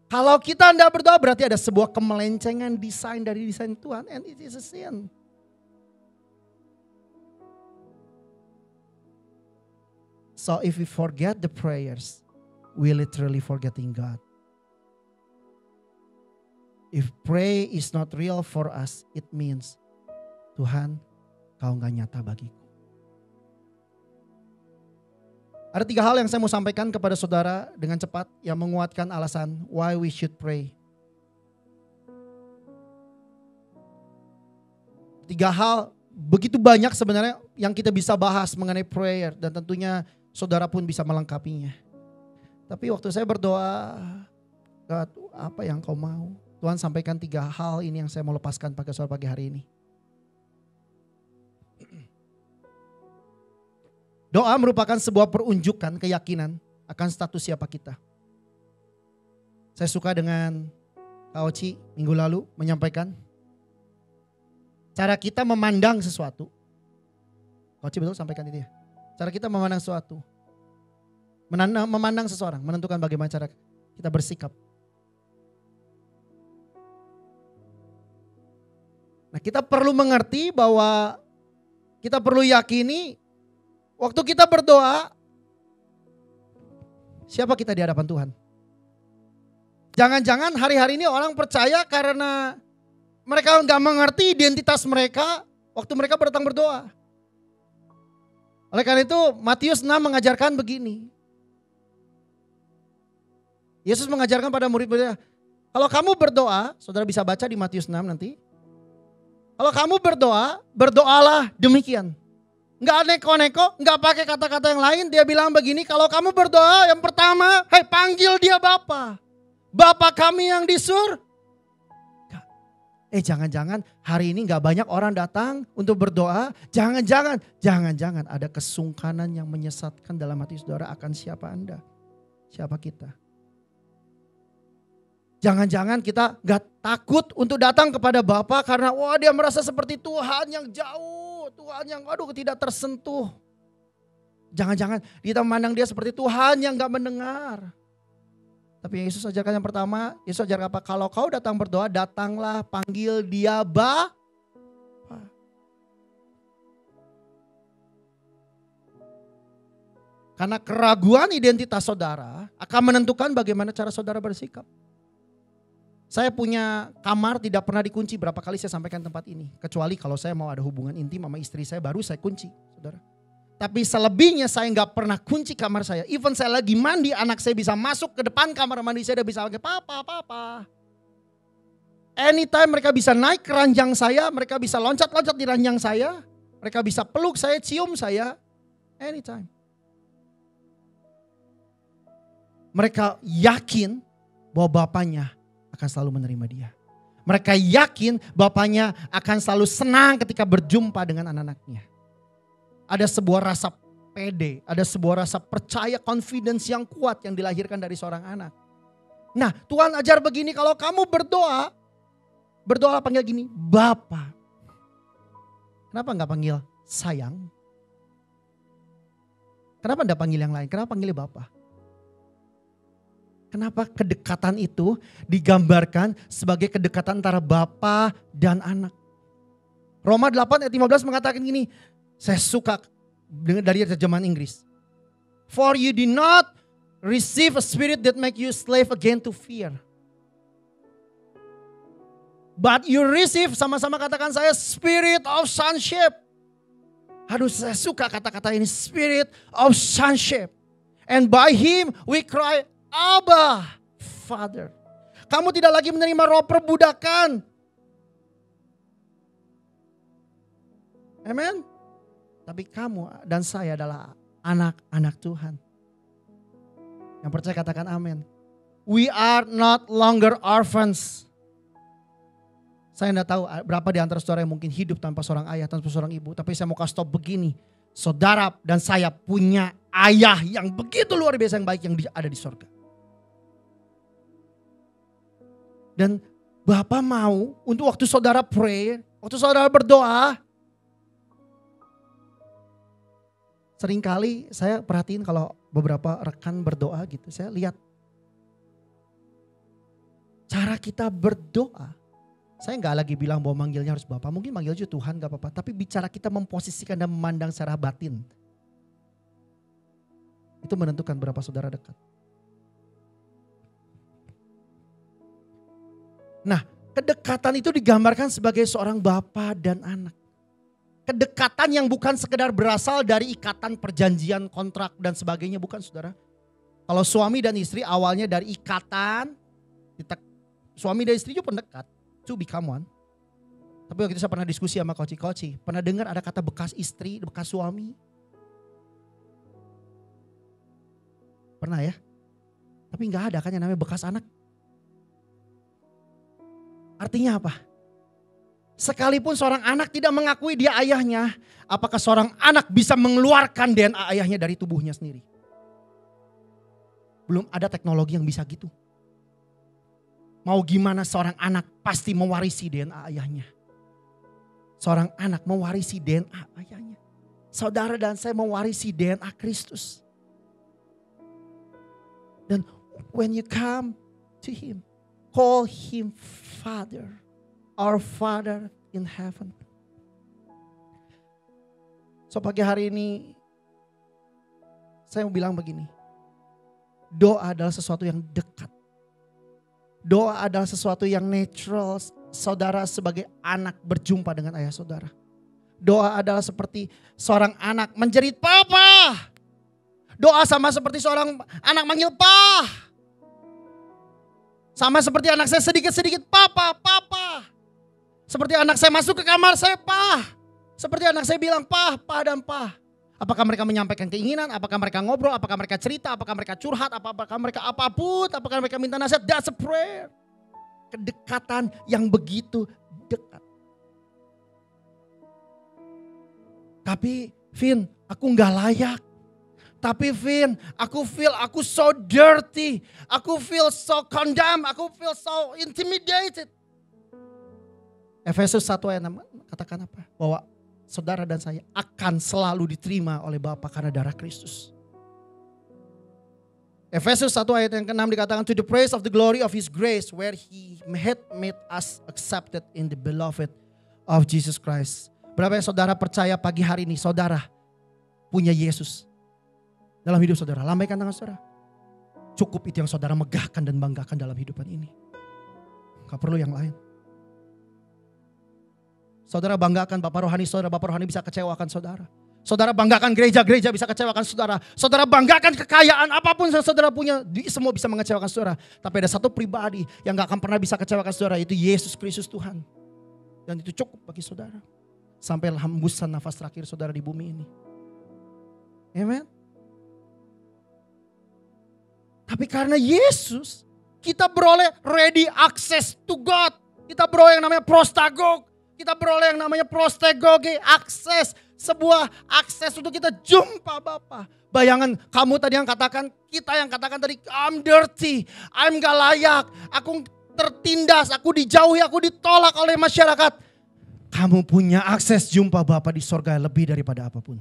Kalau kita tidak berdoa berarti ada sebuah kemelencengan desain dari desain Tuhan, and it is a sin. So if we forget the prayers, we literally forgetting God. If pray is not real for us, it means Tuhan, kau gak nyata bagiku. Ada 3 hal yang saya mau sampaikan kepada saudara dengan cepat yang menguatkan alasan why we should pray. 3 hal begitu banyak sebenarnya yang kita bisa bahas mengenai prayer dan tentunya saudara pun bisa melengkapinya. Tapi waktu saya berdoa, God, apa yang kau mau? Tuhan sampaikan 3 hal ini yang saya mau lepaskan pada saudara pagi hari ini. Doa merupakan sebuah perunjukan keyakinan akan status siapa kita. Saya suka dengan Kak Oci minggu lalu menyampaikan cara kita memandang sesuatu. Kak Oci betul sampaikan itu ya. Cara kita memandang sesuatu. Memandang seseorang menentukan bagaimana cara kita bersikap. Nah, kita perlu mengerti bahwa kita perlu yakini waktu kita berdoa, siapa kita di hadapan Tuhan? Jangan-jangan hari-hari ini orang percaya karena mereka nggak mengerti identitas mereka waktu mereka datang berdoa. Oleh karena itu Matius 6 mengajarkan begini. Yesus mengajarkan pada murid-muridnya, kalau kamu berdoa, saudara bisa baca di Matius 6 nanti. Kalau kamu berdoa, berdoalah demikian. Nggak neko-neko, nggak pakai kata-kata yang lain. Dia bilang begini, kalau kamu berdoa yang pertama, panggil dia Bapa. Bapa kami yang di surga. Jangan-jangan hari ini nggak banyak orang datang untuk berdoa. Jangan-jangan ada kesungkanan yang menyesatkan dalam hati saudara akan siapa Anda, siapa kita. Jangan-jangan kita nggak takut untuk datang kepada Bapa karena dia merasa seperti Tuhan yang jauh. Tuhan yang tidak tersentuh. Jangan-jangan kita memandang dia seperti Tuhan yang gak mendengar. Tapi Yesus ajarkan yang pertama, Yesus ajarkan apa? Kalau kau datang berdoa, datanglah panggil dia Bapa. Karena keraguan identitas saudara akan menentukan bagaimana cara saudara bersikap. Saya punya kamar tidak pernah dikunci, berapa kali saya sampaikan tempat ini. Kecuali kalau saya mau ada hubungan intim sama istri saya baru saya kunci, saudara. Tapi selebihnya saya nggak pernah kunci kamar saya. Even saya lagi mandi, anak saya bisa masuk ke depan kamar mandi saya, dia bisa pakai papa. Anytime mereka bisa naik ke ranjang saya, mereka bisa loncat-loncat di ranjang saya. Mereka bisa peluk saya, cium saya. Anytime. Mereka yakin bahwa Bapaknya akan selalu menerima dia. Mereka yakin Bapaknya akan selalu senang ketika berjumpa dengan anak-anaknya. Ada sebuah rasa pede, ada sebuah rasa percaya, confidence yang kuat yang dilahirkan dari seorang anak. Nah, Tuhan ajar begini, kalau kamu berdoa panggil gini, Bapa. Kenapa enggak panggil sayang? Kenapa enggak panggil yang lain? Kenapa panggil Bapa? Kenapa kedekatan itu digambarkan sebagai kedekatan antara bapa dan anak. Roma 8 ayat 15 mengatakan gini, saya suka dari terjemahan Inggris. For you did not receive a spirit that make you slave again to fear. But you receive, sama-sama katakan saya, spirit of sonship. Aduh, saya suka kata-kata ini, spirit of sonship. And by him we cry, Abba, Father. Kamu tidak lagi menerima roh perbudakan. Amen. Tapi kamu dan saya adalah anak-anak Tuhan. Yang percaya katakan amin. We are not longer orphans. Saya tidak tahu berapa di antara saudara yang mungkin hidup tanpa seorang ayah, tanpa seorang ibu. Tapi saya mau kasih tahu begini. Saudara dan saya punya ayah yang begitu luar biasa yang baik yang ada di sorga. Dan Bapak mau untuk waktu saudara pray, waktu saudara berdoa. Seringkali saya perhatiin kalau beberapa rekan berdoa gitu. Saya lihat cara kita berdoa. Saya nggak lagi bilang bahwa manggilnya harus Bapak. Mungkin manggil juga Tuhan gak apa-apa. Tapi bicara kita memposisikan dan memandang secara batin. Itu menentukan berapa saudara dekat. Nah, kedekatan itu digambarkan sebagai seorang bapa dan anak. Kedekatan yang bukan sekedar berasal dari ikatan perjanjian, kontrak dan sebagainya, bukan saudara. Kalau suami dan istri awalnya dari ikatan, suami dan istri juga pendekat, to become one. Tapi waktu itu saya pernah diskusi sama koci-koci, pernah dengar ada kata bekas istri, bekas suami? Pernah ya? Tapi gak ada kan yang namanya bekas anak. Artinya apa? Sekalipun seorang anak tidak mengakui dia ayahnya, apakah seorang anak bisa mengeluarkan DNA ayahnya dari tubuhnya sendiri? Belum ada teknologi yang bisa gitu. Mau gimana seorang anak pasti mewarisi DNA ayahnya. Seorang anak mewarisi DNA ayahnya. Saudara dan saya mewarisi DNA Kristus. Dan when you come to him, call him Father, our Father in heaven. So pagi hari ini saya mau bilang begini. Doa adalah sesuatu yang dekat. Doa adalah sesuatu yang natural. Saudara sebagai anak berjumpa dengan ayah saudara. Doa adalah seperti seorang anak menjerit papa. Doa sama seperti seorang anak manggil pa. Sama seperti anak saya sedikit-sedikit, papa, papa. Seperti anak saya masuk ke kamar saya, pa. Seperti anak saya bilang, pa dan pa. Apakah mereka menyampaikan keinginan, apakah mereka ngobrol, apakah mereka cerita, apakah mereka curhat, apakah mereka apapun, apakah mereka minta nasihat, that's a prayer. Kedekatan yang begitu dekat. Tapi Vin, aku gak layak. Tapi Vin, aku feel aku so dirty. Aku feel so condemned. Aku feel so intimidated. Efesus 1 ayat 6 katakan apa? Bahwa saudara dan saya akan selalu diterima oleh Bapa karena darah Kristus. Efesus 1 ayat yang ke-6 dikatakan, to the praise of the glory of his grace where he had made us accepted in the beloved of Jesus Christ. Berapa yang saudara percaya pagi hari ini saudara punya Yesus dalam hidup saudara? Lambaikan tangan saudara. Cukup itu yang saudara megahkan dan banggakan dalam hidupan ini. Gak perlu yang lain. Saudara banggakan Bapak rohani saudara, Bapak rohani bisa kecewakan saudara. Saudara banggakan gereja bisa kecewakan saudara. Saudara banggakan kekayaan apapun yang saudara punya, semua bisa mengecewakan saudara. Tapi ada satu pribadi yang gak akan pernah bisa kecewakan saudara, itu Yesus Kristus Tuhan. Dan itu cukup bagi saudara. Sampai hembusan nafas terakhir saudara di bumi ini. Amen. Tapi karena Yesus, kita beroleh ready access to God. Kita beroleh yang namanya prostagog. Kita beroleh yang namanya prostegoge, akses. Sebuah akses untuk kita jumpa Bapa. Bayangan kamu tadi yang katakan, kita yang katakan tadi, I'm dirty, I'm gak layak. Aku tertindas, aku dijauhi, aku ditolak oleh masyarakat. Kamu punya akses jumpa Bapa di sorga lebih daripada apapun.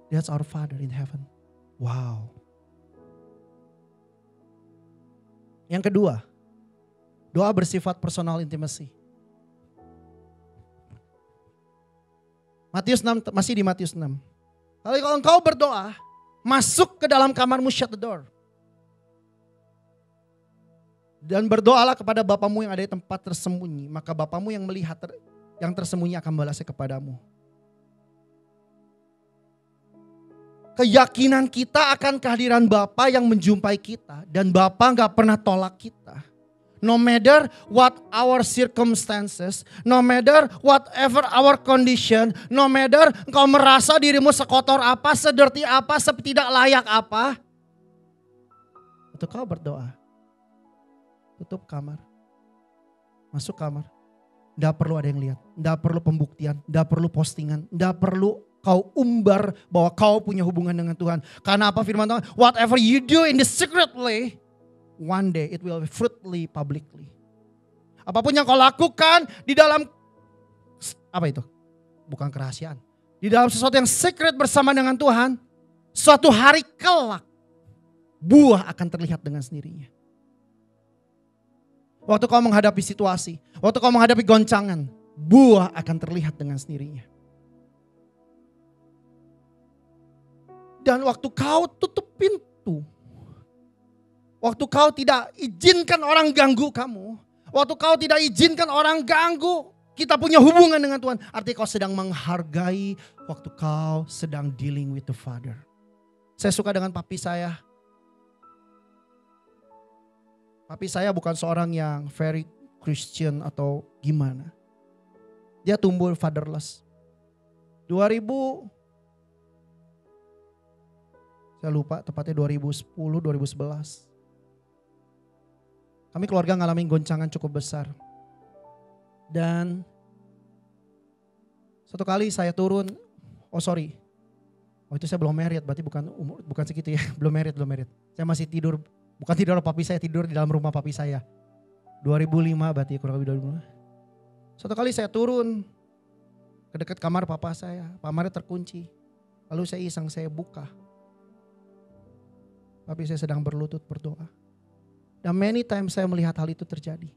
That's our Father in heaven. Wow. Yang kedua, doa bersifat personal intimacy. Matius 6, masih di Matius 6. Kalau engkau berdoa, masuk ke dalam kamarmu, shut the door. Dan berdoalah kepada Bapamu yang ada di tempat tersembunyi, maka Bapamu yang melihat yang tersembunyi akan membalasnya kepadamu. Keyakinan kita akan kehadiran Bapa yang menjumpai kita. Dan Bapa gak pernah tolak kita. No matter what our circumstances, no matter whatever our condition, no matter engkau merasa dirimu sekotor apa, sedirty apa, tidak layak apa. Untuk kau berdoa, tutup kamar, masuk kamar. Tidak perlu ada yang lihat, tidak perlu pembuktian, tidak perlu postingan, tidak perlu kau umbar bahwa kau punya hubungan dengan Tuhan. Karena apa firman Tuhan? Whatever you do in the secretly, one day it will be fruitfully publicly. Apapun yang kau lakukan di dalam, apa itu? Bukan kerahasiaan. Di dalam sesuatu yang secret bersama dengan Tuhan, suatu hari kelak, buah akan terlihat dengan sendirinya. Waktu kau menghadapi situasi, waktu kau menghadapi goncangan, buah akan terlihat dengan sendirinya. Dan waktu kau tutup pintu, waktu kau tidak izinkan orang ganggu kamu, waktu kau tidak izinkan orang ganggu kita punya hubungan dengan Tuhan, artinya kau sedang menghargai waktu kau sedang dealing with the Father. Saya suka dengan papi saya. Papi saya bukan seorang yang very Christian atau gimana. Dia tumbuh fatherless. 2000, saya lupa tepatnya 2010, 2011. Kami keluarga ngalamin goncangan cukup besar. Dan satu kali saya turun, itu saya belum married, berarti bukan segitu ya, belum married. Saya masih tidur, bukan tidur papi saya, tidur di dalam rumah papi saya. 2005 berarti kurang lebih 2005. Satu kali saya turun ke dekat kamar papa saya, kamarnya terkunci. Lalu saya iseng, saya buka. Papi saya sedang berlutut berdoa. Dan many times saya melihat hal itu terjadi.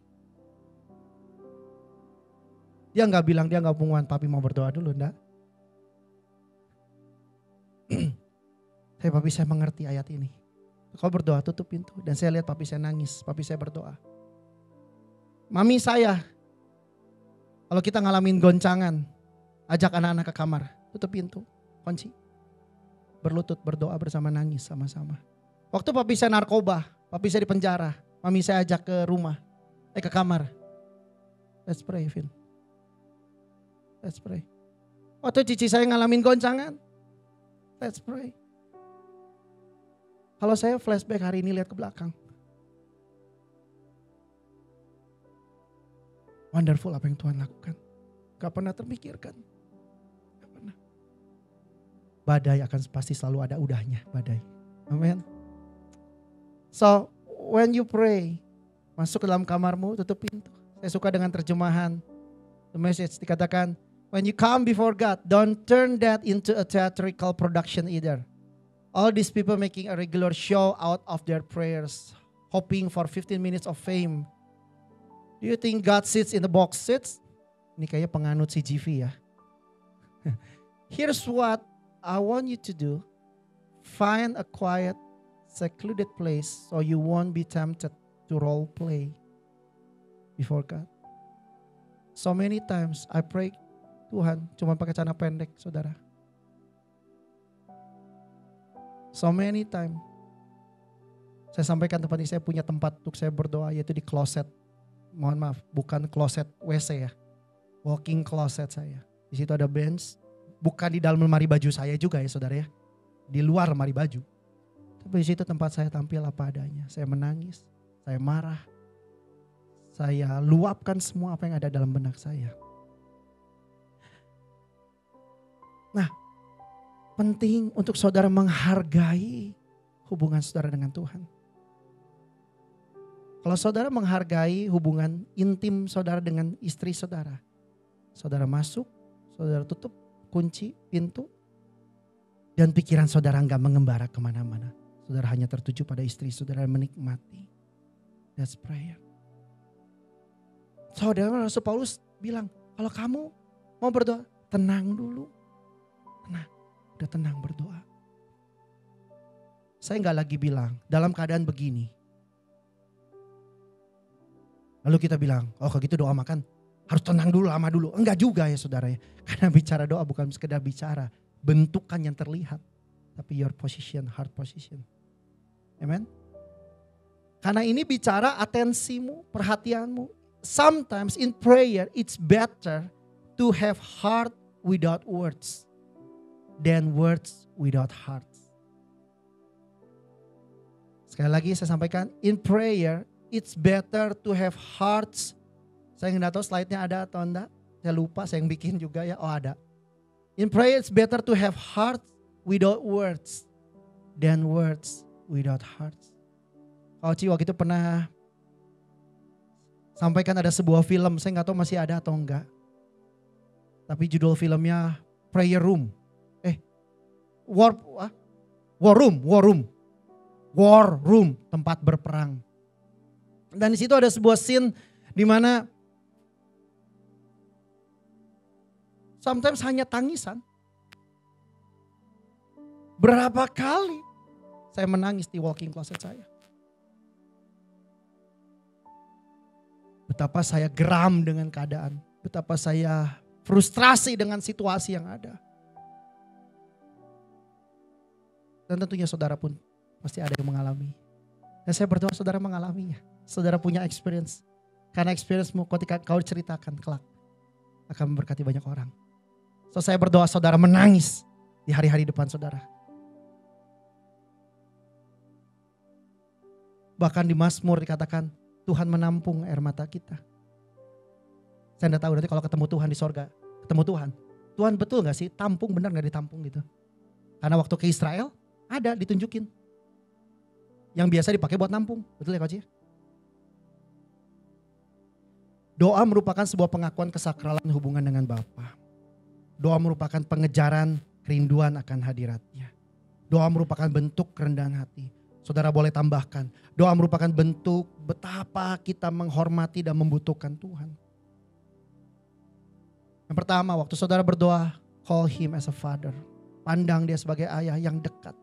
Dia gak bilang, dia gak pengumuman papi mau berdoa dulu, enggak. Papi saya mengerti ayat ini. Kau berdoa tutup pintu. Dan saya lihat papi saya nangis, papi saya berdoa. Mami saya, kalau kita ngalamin goncangan, ajak anak-anak ke kamar, tutup pintu, kunci. Berlutut berdoa bersama, nangis sama-sama. Waktu papi saya narkoba, papi saya di penjara, mami saya ajak ke rumah, ke kamar. Let's pray, Vin. Let's pray. Waktu cici saya ngalamin goncangan, let's pray. Kalau saya flashback hari ini lihat ke belakang. Wonderful apa yang Tuhan lakukan. Gak pernah terpikirkan. Gak pernah. Badai akan pasti selalu ada udahnya, badai. Amin. So, when you pray, masuk ke dalam kamarmu, tutup pintu. Saya suka dengan terjemahan The Message, dikatakan, when you come before God, don't turn that into a theatrical production either. All these people making a regular show out of their prayers, hoping for 15 minutes of fame. Do you think God sits in the box seats? Ini kayaknya penganut CGV ya. Here's what I want you to do. Find a quiet, secluded place so you won't be tempted to role play before God. So many times I pray, Tuhan, cuma pakai celana pendek, saudara. So many times saya sampaikan tempat ini, saya punya tempat untuk saya berdoa, yaitu di closet. Mohon maaf, bukan closet WC ya, walking closet saya. Di situ ada bench, bukan di dalam lemari baju saya juga ya saudara ya, di luar lemari baju. Tapi di situ tempat saya tampil apa adanya. Saya menangis, saya marah, saya luapkan semua apa yang ada dalam benak saya. Nah, penting untuk saudara menghargai hubungan saudara dengan Tuhan. Kalau saudara menghargai hubungan intim saudara dengan istri saudara, saudara masuk, saudara tutup kunci pintu, dan pikiran saudara enggak mengembara kemana-mana. Saudara hanya tertuju pada istri saudara, menikmati. That's prayer. Saudara Rasul Paulus bilang, kalau kamu mau berdoa, tenang dulu. Tenang, udah tenang berdoa. Saya nggak lagi bilang dalam keadaan begini. Lalu kita bilang, oh kalau gitu doa makan harus tenang dulu, lama dulu. Enggak juga ya saudara ya. Karena bicara doa bukan sekedar bicara, bentukan yang terlihat. Tapi your position, heart position. Amen. Karena ini bicara atensimu, perhatianmu. Sometimes in prayer it's better to have heart without words than words without heart. Sekali lagi saya sampaikan, in prayer it's better to have hearts. Saya nggak tahu slide-nya ada atau enggak. Saya lupa, saya yang bikin juga ya. Oh ada. In prayer it's better to have hearts without words than words without hearts. Kalau Ci waktu itu pernah sampaikan ada sebuah film, saya nggak tahu masih ada atau enggak. Tapi judul filmnya Prayer Room. War Room, tempat berperang. Dan di situ ada sebuah scene di mana sometimes hanya tangisan. Berapa kali saya menangis di walk-in closet saya. Betapa saya geram dengan keadaan. Betapa saya frustrasi dengan situasi yang ada. Dan tentunya saudara pun pasti ada yang mengalami. Dan saya berdoa saudara mengalaminya. Saudara punya experience. Karena experience-mu ketika kau ceritakan kelak akan memberkati banyak orang. So saya berdoa saudara menangis di hari-hari depan saudara. Bahkan di Mazmur dikatakan Tuhan menampung air mata kita. Saya tidak tahu nanti kalau ketemu Tuhan di sorga. Ketemu Tuhan. Tuhan betul gak sih tampung, benar gak ditampung gitu. Karena waktu ke Israel ada ditunjukin. Yang biasa dipakai buat nampung. Betul ya Coach? Doa merupakan sebuah pengakuan kesakralan hubungan dengan Bapa. Doa merupakan pengejaran kerinduan akan hadiratnya. Doa merupakan bentuk kerendahan hati. Saudara boleh tambahkan, doa merupakan bentuk betapa kita menghormati dan membutuhkan Tuhan. Yang pertama, waktu saudara berdoa, call him as a father. Pandang dia sebagai ayah yang dekat.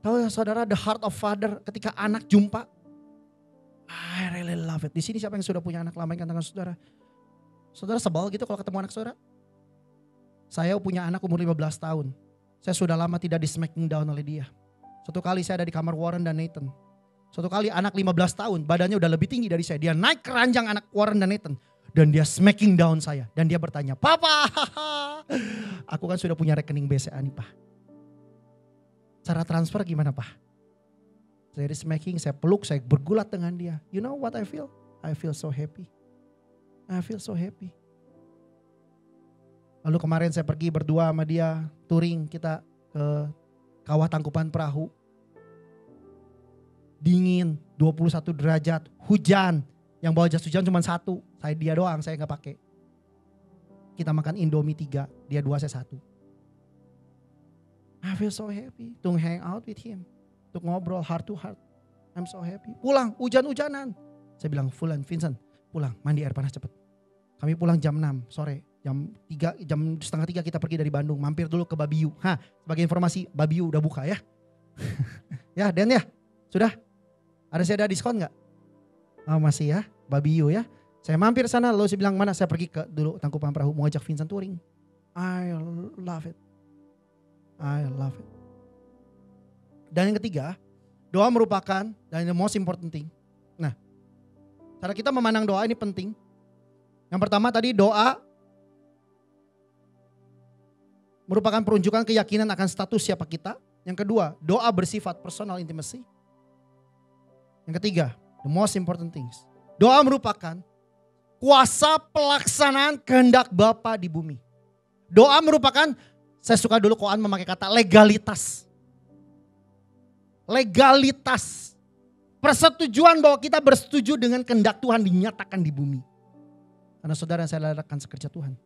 Tahu ya saudara, the heart of father ketika anak jumpa. I really love it. Di sini siapa yang sudah punya anak, lambaikan tangan saudara. Saudara sebal gitu kalau ketemu anak saudara? Saya punya anak umur 15 tahun. Saya sudah lama tidak di smacking down oleh dia. Suatu kali saya ada di kamar Warren dan Nathan. Suatu kali anak 15 tahun, badannya udah lebih tinggi dari saya. Dia naik ke ranjang anak Warren dan Nathan. Dan dia smacking down saya. Dan dia bertanya, Papa, aku kan sudah punya rekening BCA nih Pak. Cara transfer gimana Pak? Saya di smacking, saya peluk, saya bergulat dengan dia. You know what I feel? I feel so happy. I feel so happy. Lalu kemarin saya pergi berdua sama dia, touring kita ke Kawah Tangkupan Perahu. Dingin, 21 derajat, hujan. Yang bawa jas hujan cuma satu, dia doang, saya gak pakai. Kita makan Indomie 3, dia 2, saya 1. I feel so happy to hang out with him. Untuk ngobrol heart to heart. I'm so happy. Pulang, hujan-hujanan. Saya bilang, Vincent, pulang, mandi air panas cepet. Kami pulang jam 6 sore. Jam 2:30 kita pergi dari Bandung. Mampir dulu ke Babiu. Sebagai informasi, Babiu udah buka ya. Ya, Dan ya? Sudah? Ada diskon gak? Oh masih ya, Babiu ya. Saya mampir sana, lalu saya bilang mana? Saya pergi ke dulu Tangkupan Perahu, mau ajak Vincent touring. I love it. I love it. Dan yang ketiga, doa merupakan, dan the most important thing. Nah, cara kita memandang doa ini penting. Yang pertama tadi doa merupakan perunjukan keyakinan akan status siapa kita. Yang kedua, doa bersifat personal intimacy. Yang ketiga, the most important things. Doa merupakan kuasa pelaksanaan kehendak Bapa di bumi. Doa merupakan, saya suka dulu Koan memakai kata legalitas. Legalitas. Persetujuan bahwa kita bersetuju dengan kehendak Tuhan dinyatakan di bumi. Karena saudara saya lakukan sekerja Tuhan.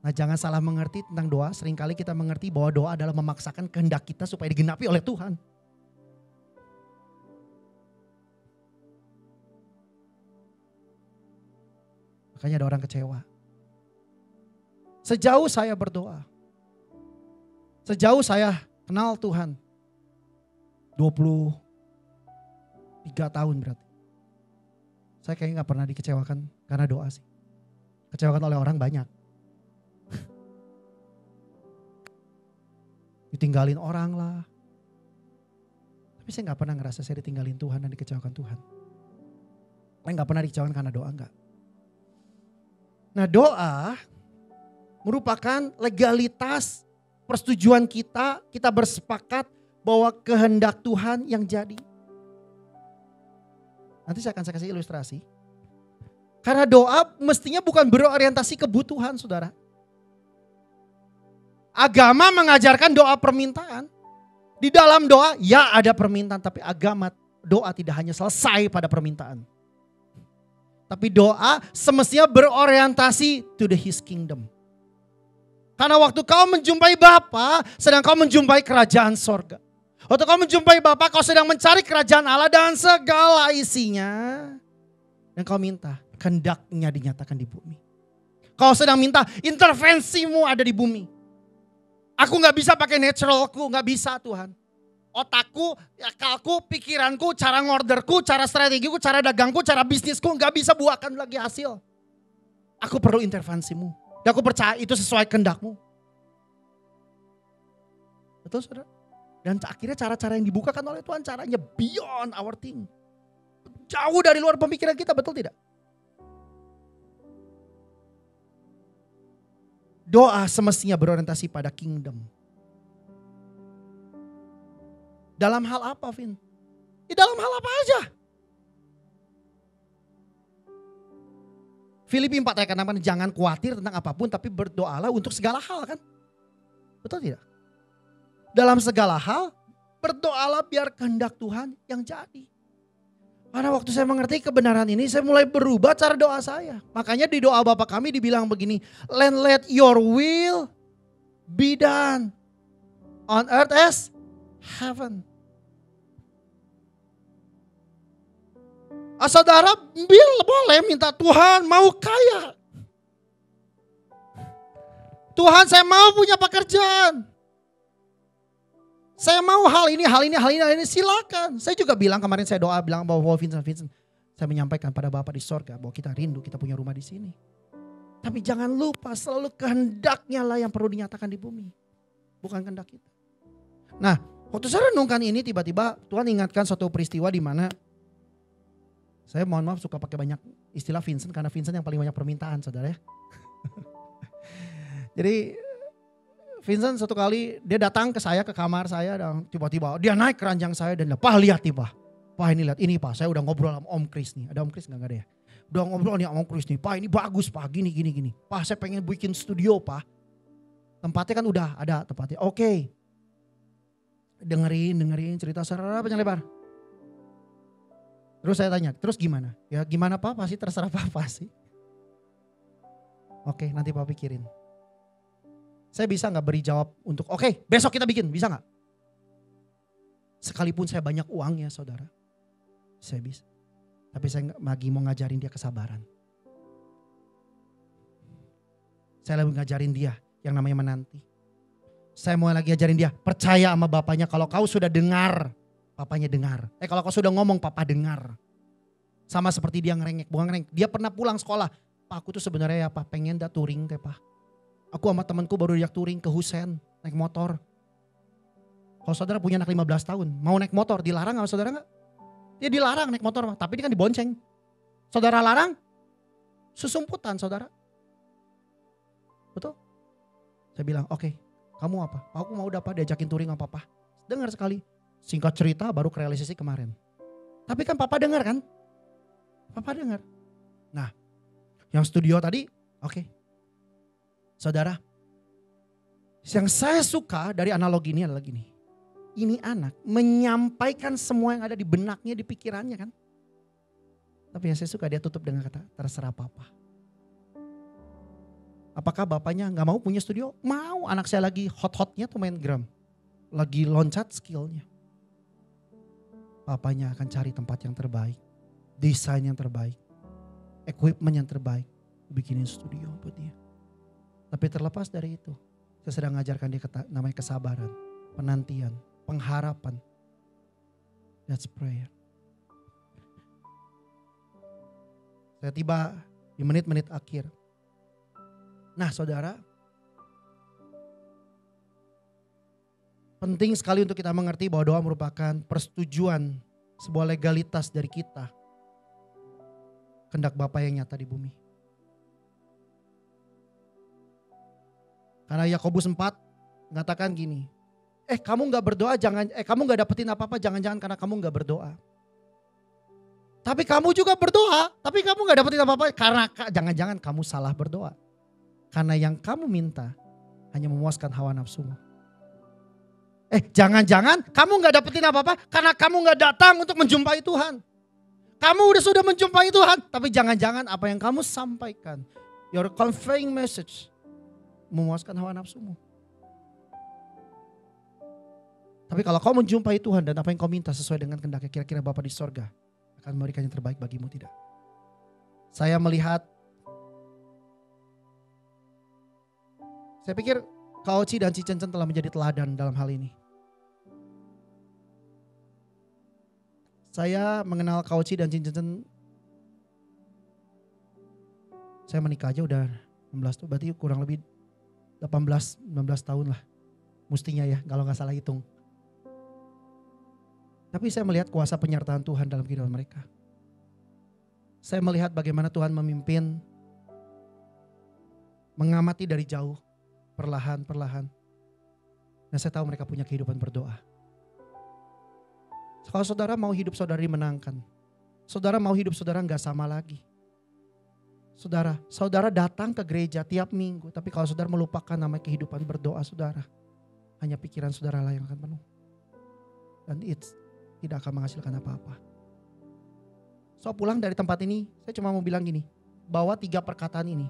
Nah jangan salah mengerti tentang doa. Seringkali kita mengerti bahwa doa adalah memaksakan kehendak kita supaya digenapi oleh Tuhan. Makanya ada orang kecewa. Sejauh saya berdoa, sejauh saya kenal Tuhan, 23 tahun berarti. Saya kayaknya gak pernah dikecewakan karena doa sih. Kecewakan oleh orang banyak. Ditinggalin orang lah. Tapi saya gak pernah ngerasa saya ditinggalin Tuhan dan dikecewakan Tuhan. Saya gak pernah dikecewakan karena doa, enggak. Nah, doa merupakan legalitas persetujuan kita bersepakat bahwa kehendak Tuhan yang jadi. Nanti saya akan kasih ilustrasi. Karena doa mestinya bukan berorientasi kebutuhan, saudara. Agama mengajarkan doa permintaan. Di dalam doa ya ada permintaan, tapi agama doa tidak hanya selesai pada permintaan. Tapi doa semestinya berorientasi to the His kingdom. Karena waktu kau menjumpai Bapa, sedang kau menjumpai kerajaan sorga. Waktu kau menjumpai Bapa, kau sedang mencari kerajaan Allah dan segala isinya. Dan kau minta kehendaknya dinyatakan di bumi. Kau sedang minta intervensimu ada di bumi. Aku gak bisa pakai naturalku, gak bisa Tuhan. Otakku, akalku, pikiranku, cara ngorderku, cara strategiku, cara dagangku, cara bisnisku gak bisa buahkan lagi hasil. Aku perlu intervensimu. Dan aku percaya itu sesuai kehendakmu. Betul saudara? Dan akhirnya cara-cara yang dibukakan oleh Tuhan caranya beyond our thing. Jauh dari luar pemikiran kita, betul tidak? Doa semestinya berorientasi pada kingdom. Dalam hal apa, Vin? Di dalam hal apa aja? Filipi 4 ayat 6, jangan khawatir tentang apapun tapi berdoalah untuk segala hal kan? Betul tidak? Dalam segala hal berdoalah biar kehendak Tuhan yang jadi. Karena waktu saya mengerti kebenaran ini saya mulai berubah cara doa saya. Makanya di doa Bapa kami dibilang begini, let your will be done on earth as heaven. Saudara boleh minta Tuhan mau kaya. Tuhan saya mau punya pekerjaan. Saya mau hal ini, silakan. Saya juga bilang kemarin saya doa bilang bahwa Vincent, saya menyampaikan pada Bapa di sorga bahwa kita rindu kita punya rumah di sini. Tapi jangan lupa selalu kehendaknya lah yang perlu dinyatakan di bumi. Bukan kehendak kita. Nah waktu saya renungkan ini tiba-tiba Tuhan ingatkan suatu peristiwa di mana saya mohon maaf suka pakai banyak istilah Vincent karena Vincent yang paling banyak permintaan saudara ya. Jadi Vincent satu kali dia datang ke saya ke kamar saya dan tiba-tiba dia naik ke ranjang saya dan Pak lihat nih Pak. Pak ini lihat ini Pak saya udah ngobrol sama Om Chris nih. Ada Om Chris gak ada ya? Udah ngobrol nih sama Om Chris nih. Pak ini bagus Pak gini. Pak saya pengen bikin studio Pak. Tempatnya kan udah ada tempatnya. Oke. Dengerin cerita secara panjang lebar. Terus saya tanya, terus gimana? Ya gimana Pak? Pasti terserah Papa sih. Oke, nanti Papa pikirin. Saya bisa gak beri jawab untuk oke, besok kita bikin, bisa gak? Sekalipun saya banyak uangnya saudara. Saya bisa. Tapi saya lagi mau ngajarin dia kesabaran. Saya lagi ngajarin dia yang namanya menanti. Saya mau lagi ngajarin dia percaya sama bapaknya kalau kau sudah dengar. Papanya dengar. Kalau kau sudah ngomong papa dengar. Sama seperti dia ngerengek, bukan ngerengek. Dia pernah pulang sekolah. Pak aku tuh sebenarnya ya Pak pengen touring teh Pak. Aku sama temanku baru diajak touring ke Husen naik motor. Kalau saudara punya anak 15 tahun mau naik motor dilarang sama saudara gak? Dia dilarang naik motor tapi ini kan dibonceng. Saudara larang susumputan saudara. Betul? Saya bilang oke, kamu apa? Aku mau dapat diajakin touring sama papa. Dengar sekali. Singkat cerita baru ke realisasi kemarin. Tapi kan papa dengar kan? Papa dengar. Nah yang studio tadi oke. Saudara. Yang saya suka dari analogi ini adalah gini. Ini anak menyampaikan semua yang ada di benaknya, di pikirannya kan. Tapi yang saya suka dia tutup dengan kata terserah papa. Apakah bapaknya gak mau punya studio? Mau, anak saya lagi hot-hotnya tuh main drum. Lagi loncat skillnya. Papanya akan cari tempat yang terbaik. Desain yang terbaik. Equipment yang terbaik. bikinin studio buat dia. Tapi terlepas dari itu, saya sedang ngajarkan dia namanya kesabaran, penantian, pengharapan. That's prayer. Saya tiba di menit-menit akhir. Nah saudara, penting sekali untuk kita mengerti bahwa doa merupakan persetujuan, sebuah legalitas dari kita. Kehendak Bapa yang nyata di bumi. Karena Yakobus 4 mengatakan gini, kamu gak berdoa kamu gak dapetin apa-apa jangan-jangan karena kamu gak berdoa. Tapi kamu juga berdoa, tapi kamu gak dapetin apa-apa karena jangan-jangan kamu salah berdoa. Karena yang kamu minta hanya memuaskan hawa nafsumu. Jangan-jangan kamu gak dapetin apa-apa karena kamu gak datang untuk menjumpai Tuhan. Kamu sudah menjumpai Tuhan, tapi jangan-jangan apa yang kamu sampaikan, your conveying message, memuaskan hawa nafsumu. Tapi kalau kau menjumpai Tuhan dan apa yang kau minta sesuai dengan kehendaknya, kira-kira Bapa di sorga akan memberikan yang terbaik bagimu, tidak? Saya pikir Kak Oci dan Ci Cencen telah menjadi teladan dalam hal ini. Saya mengenal Kak Oci dan Ci Cencen, saya menikah aja udah 16 tahun, berarti kurang lebih 18-19 tahun lah. Mestinya ya, kalau gak salah hitung. Tapi saya melihat kuasa penyertaan Tuhan dalam kehidupan mereka. Saya melihat bagaimana Tuhan memimpin, mengamati dari jauh, perlahan-perlahan. Dan saya tahu mereka punya kehidupan berdoa. Kalau saudara mau hidup saudara dimenangkan, saudara mau hidup saudara gak sama lagi. Saudara datang ke gereja tiap minggu, tapi kalau saudara melupakan namanya kehidupan berdoa saudara, hanya pikiran saudara lah yang akan penuh. Dan tidak akan menghasilkan apa-apa. So pulang dari tempat ini, saya cuma mau bilang gini, bawa 3 perkataan ini.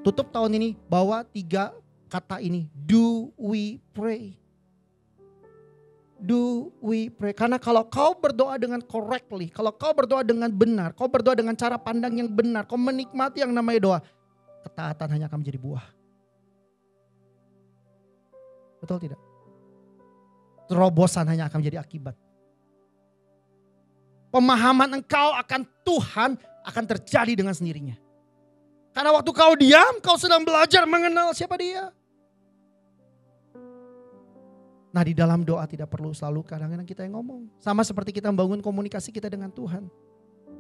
Tutup tahun ini, bawa 3 kata ini. Do we pray? Do we pray? Karena kalau kau berdoa dengan correctly, kalau kau berdoa dengan benar, kau berdoa dengan cara pandang yang benar, kau menikmati yang namanya doa, ketaatan hanya akan menjadi buah. Betul tidak? Terobosan hanya akan menjadi akibat. Pemahaman engkau akan Tuhan akan terjadi dengan sendirinya. Karena waktu kau diam, kau sedang belajar mengenal siapa Dia. Nah di dalam doa tidak perlu selalu kadang-kadang kita yang ngomong. Sama seperti kita membangun komunikasi kita dengan Tuhan.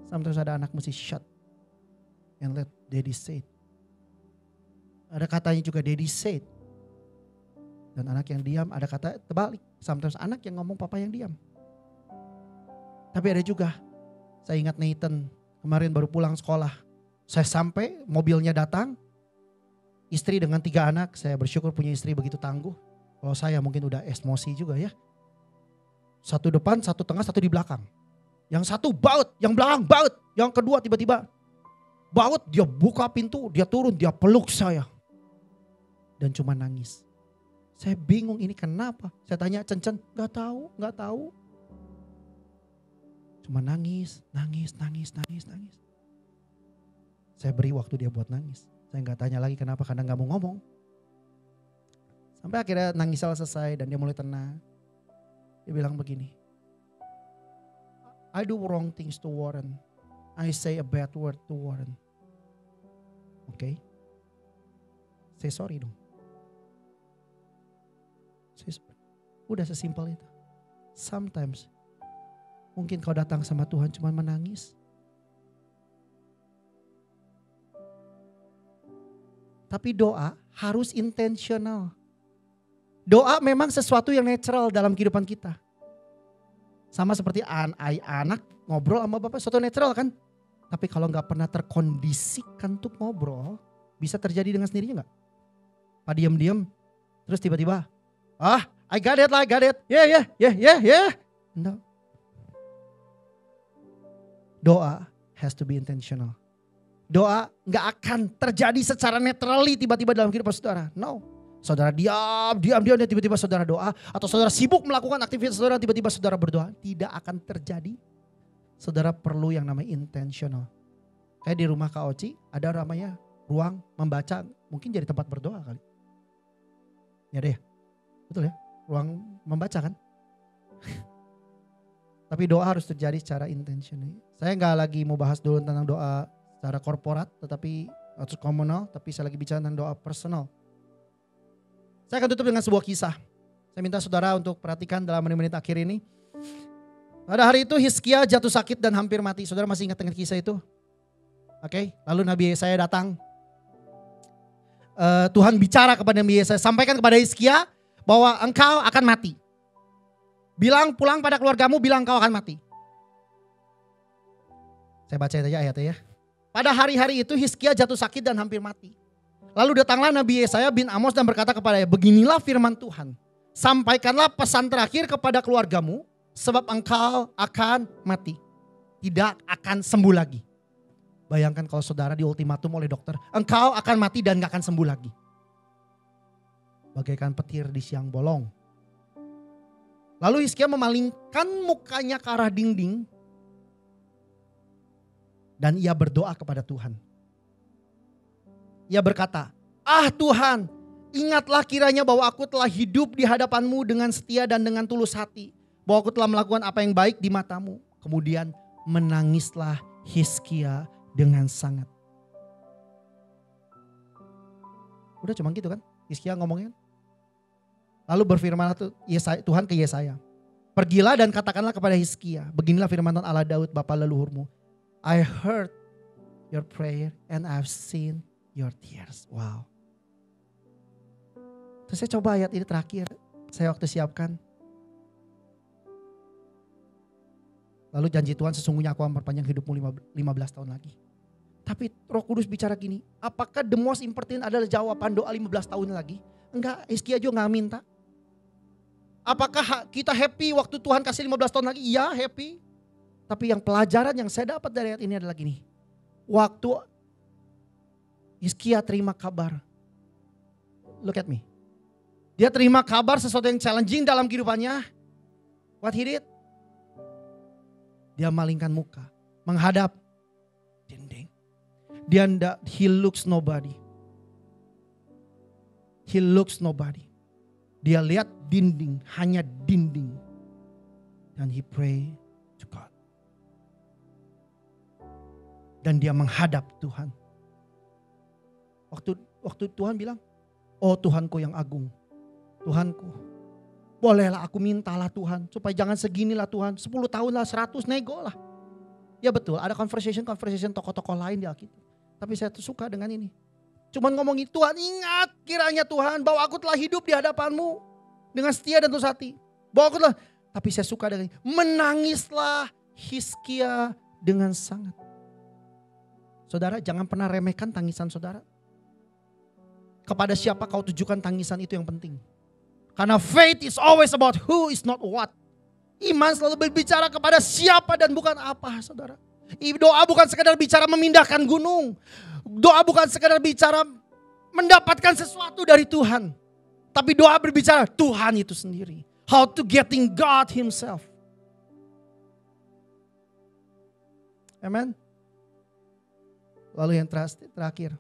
Sometimes ada anak mesti shut and let daddy say it. Ada katanya juga daddy say it. Dan anak yang diam ada kata terbalik. Sometimes anak yang ngomong, papa yang diam. Tapi ada juga, saya ingat Nathan kemarin baru pulang sekolah. Saya sampai mobilnya datang. Istri dengan 3 anak, saya bersyukur punya istri begitu tangguh. Kalau saya mungkin udah emosi juga ya. 1 depan, 1 tengah, 1 di belakang. Yang satu baut, yang belakang baut. Yang kedua tiba-tiba baut, dia buka pintu, dia turun, dia peluk saya. Dan cuma nangis. Saya bingung ini kenapa. Saya tanya Cencen, gak tahu. Cuma nangis. Saya beri waktu dia buat nangis. Saya gak tanya lagi kenapa, karena gak mau ngomong. Sampai akhirnya nangis selesai dan dia mulai tenang. Dia bilang begini, I do wrong things to Warren. I say a bad word to Warren. Oke? Say sorry dong. Udah sesimpel itu. Sometimes mungkin kau datang sama Tuhan cuma menangis. Tapi doa harus intentional. Doa memang sesuatu yang natural dalam kehidupan kita. Sama seperti anak ngobrol sama bapak, sesuatu natural kan. Tapi kalau gak pernah terkondisikan untuk ngobrol, bisa terjadi dengan sendirinya gak? Pak diam-diam, terus tiba-tiba, I got it. Yeah. No. Doa has to be intentional. Doa gak akan terjadi secara naturally tiba-tiba dalam kehidupan saudara. No. Saudara diam, tiba-tiba saudara doa. Atau saudara sibuk melakukan aktivitas saudara, tiba-tiba saudara berdoa. Tidak akan terjadi. Saudara perlu yang namanya intentional. Kayak di rumah Kak Oci, ada namanya ruang membaca mungkin jadi tempat berdoa kali. Ya deh, betul ya, ruang membaca kan. Tapi doa harus terjadi secara intentional. Saya nggak lagi mau bahas dulu tentang doa secara korporat, tetapi atau komunal, tapi saya lagi bicara tentang doa personal. Saya akan tutup dengan sebuah kisah. Saya minta saudara untuk perhatikan dalam menit-menit akhir ini. Pada hari itu Hizkia jatuh sakit dan hampir mati. Saudara masih ingat dengan kisah itu? Oke, lalu Nabi Yesaya datang. Tuhan bicara kepada Nabi Yesaya, sampaikan kepada Hizkia bahwa engkau akan mati. Bilang pulang pada keluargamu, bilang engkau akan mati. Saya baca aja ayatnya ya. Pada hari-hari itu Hizkia jatuh sakit dan hampir mati. Lalu datanglah Nabi Yesaya bin Amos dan berkata kepadanya, beginilah firman Tuhan. Sampaikanlah pesan terakhir kepada keluargamu, sebab engkau akan mati. Tidak akan sembuh lagi. Bayangkan kalau saudara di ultimatum oleh dokter, engkau akan mati dan gak akan sembuh lagi. Bagaikan petir di siang bolong. Lalu Hizkia memalingkan mukanya ke arah dinding. Dan ia berdoa kepada Tuhan. Ia berkata, Tuhan, ingatlah kiranya bahwa aku telah hidup di hadapan-Mu dengan setia dan dengan tulus hati. Bahwa aku telah melakukan apa yang baik di mata-Mu. Kemudian menangislah Hizkia dengan sangat. Udah cuma gitu kan, Hizkia ngomongnya. Lalu berfirmanlah Tuhan ke Yesaya. Pergilah dan katakanlah kepada Hizkia. Beginilah firman Tuhan Allah Daud bapa leluhurmu. I heard your prayer and I've seen your tears. Wow. Terus saya coba ayat ini terakhir. Saya waktu siapkan. Lalu janji Tuhan sesungguhnya aku akan memperpanjang hidupmu 15 tahun lagi. Tapi Roh Kudus bicara gini. Apakah the most important adalah jawaban doa 15 tahun lagi? Enggak, Hizkia juga gak minta. Apakah kita happy waktu Tuhan kasih 15 tahun lagi? Iya happy. Tapi yang pelajaran yang saya dapat dari ayat ini adalah gini. Waktu Hizkia terima kabar. Look at me. Dia terima kabar sesuatu yang challenging dalam kehidupannya. What he did? Dia malingkan muka. Menghadap dinding. He looks nobody. He looks nobody. Dia lihat dinding, hanya dinding. Dan he pray to God. Dan dia menghadap Tuhan. Waktu Tuhan bilang, oh Tuhanku yang agung. Tuhanku, bolehlah aku mintalah Tuhan. Supaya jangan seginilah Tuhan. 10 tahun lah, 100 nego lah. Ya betul, ada conversation tokoh-tokoh lain di Alkitab. Tapi saya tuh suka dengan ini. Cuman ngomongin Tuhan, ingat kiranya Tuhan bahwa aku telah hidup di hadapan-Mu dengan setia dan tulus hati. Bahwa aku telah, tapi saya suka dengan ini. Menangislah Hizkia dengan sangat. Saudara jangan pernah remehkan tangisan saudara. Kepada siapa kau tujukan tangisan itu yang penting. Karena faith is always about who is not what. Iman selalu berbicara kepada siapa dan bukan apa saudara. Doa bukan sekadar bicara memindahkan gunung. Doa bukan sekadar bicara mendapatkan sesuatu dari Tuhan. Tapi doa berbicara Tuhan itu sendiri. How to getting God himself. Amen. Lalu yang terakhir.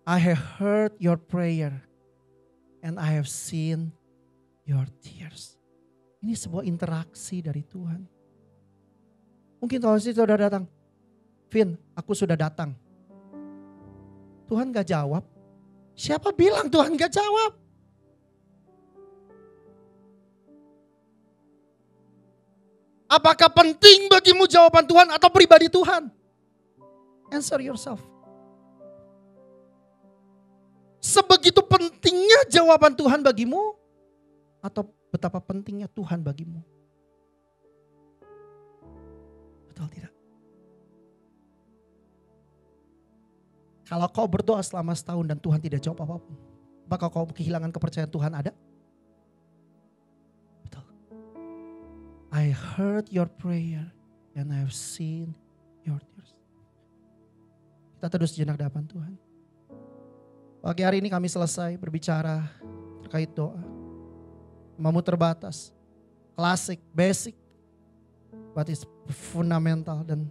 I have heard your prayer and I have seen your tears. Ini sebuah interaksi dari Tuhan. Mungkin kalau saudara datang, Vin, aku sudah datang. Tuhan gak jawab. Siapa bilang Tuhan gak jawab? Apakah penting bagimu jawaban Tuhan atau pribadi Tuhan? Answer yourself. Sebegitu pentingnya jawaban Tuhan bagimu atau betapa pentingnya Tuhan bagimu? Betul tidak? Kalau kau berdoa selama setahun dan Tuhan tidak jawab apapun, apakah kau kehilangan kepercayaan Tuhan ada? Betul. I heard your prayer and I have seen your tears. Kita terus sejenak di hadapan Tuhan. Pagi hari ini kami selesai berbicara terkait doa. Imamu terbatas, klasik, basic, but it's fundamental dan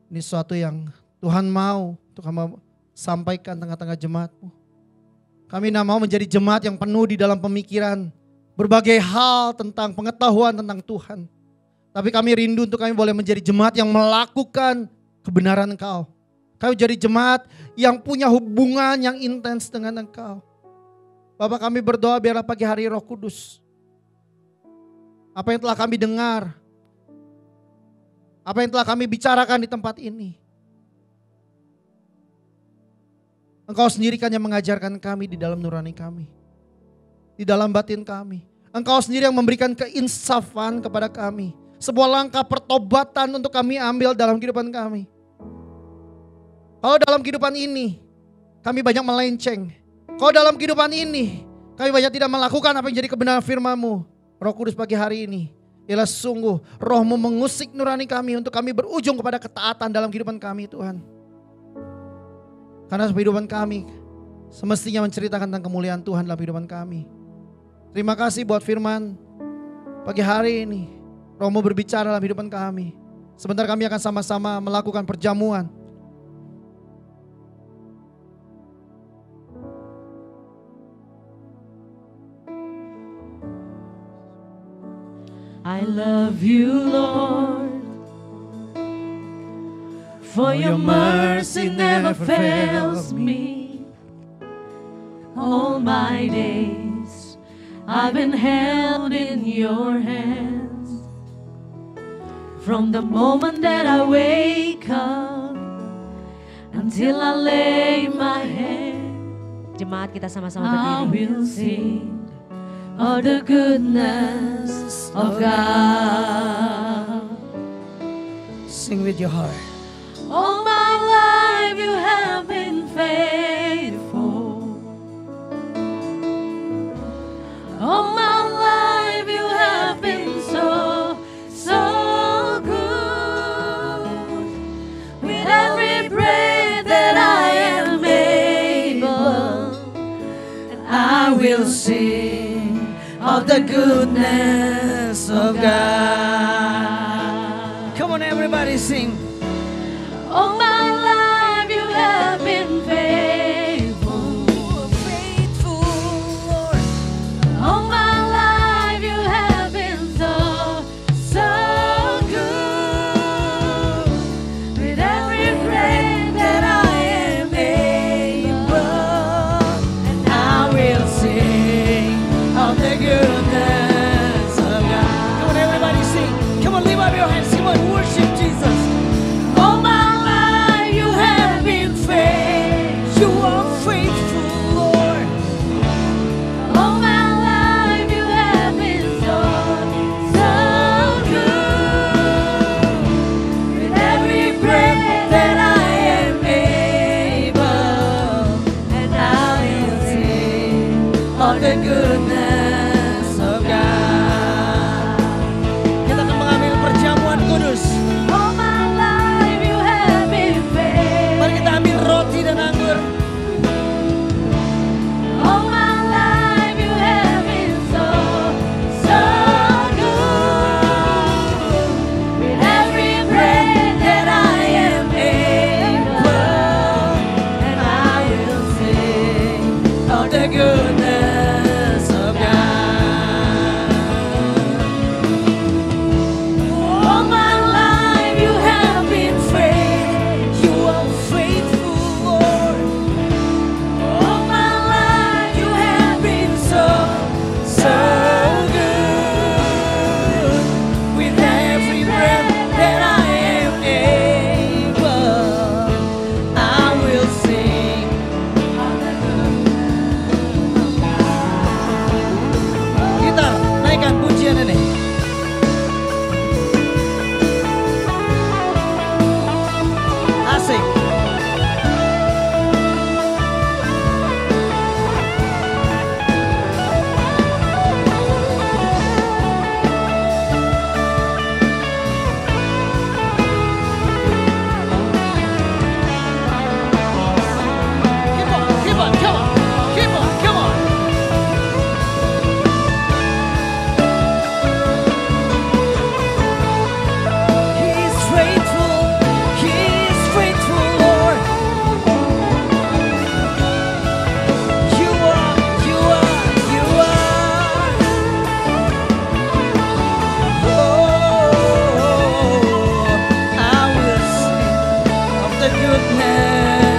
ini sesuatu yang Tuhan mau untuk kami sampaikan tengah-tengah jemaat-Mu. Kami tidak mau menjadi jemaat yang penuh di dalam pemikiran berbagai hal tentang pengetahuan tentang Tuhan. Tapi kami rindu untuk kami boleh menjadi jemaat yang melakukan kebenaran Engkau. Kami jadi jemaat yang punya hubungan yang intens dengan Engkau. Bapak, kami berdoa biarlah pagi hari Roh Kudus, apa yang telah kami dengar, apa yang telah kami bicarakan di tempat ini, Engkau sendiri kan yang mengajarkan kami di dalam nurani kami, di dalam batin kami. Engkau sendiri yang memberikan keinsafan kepada kami. Sebuah langkah pertobatan untuk kami ambil dalam kehidupan kami. Kalau dalam kehidupan ini kami banyak melenceng, kalau dalam kehidupan ini kami banyak tidak melakukan apa yang jadi kebenaran firman-Mu, Roh Kudus pagi hari ini, ialah sungguh Roh-Mu mengusik nurani kami untuk kami berujung kepada ketaatan dalam kehidupan kami, Tuhan. Karena kehidupan kami semestinya menceritakan tentang kemuliaan Tuhan dalam kehidupan kami. Terima kasih buat firman pagi hari ini. Roh-Mu berbicara dalam kehidupan kami. Sebentar kami akan sama-sama melakukan perjamuan. I love you, Lord, for your mercy never fails me. All my days I've been held in your hands. From the moment that I wake up until I lay my head, Jemaat kita sama-sama I berdiri. will sing of the goodness of God. Sing with your heart. All my life you have been faithful. All my life you have been so good. With every breath that I am able, and I will sing of the goodness of God. Come on everybody sing. All my life you have been faithful. Faithful Lord. All my life you have been so good. With every breath that I am able, and I will sing of the goodness of God. Come on everybody sing. Come on, lift up your hands. Come on, worship Jesus. All my life you have been faithful. You are faithful, Lord. All my life you have been so good. With every breath that I am able, and I will sing of the goodness of God. Kita akan mengambil perjamuan kudus. All my life you have been Mari kita faithful. ambil roti dan anggur. All my life you have been so good. With every breath that I am able, and I will sing of the goodness goodness.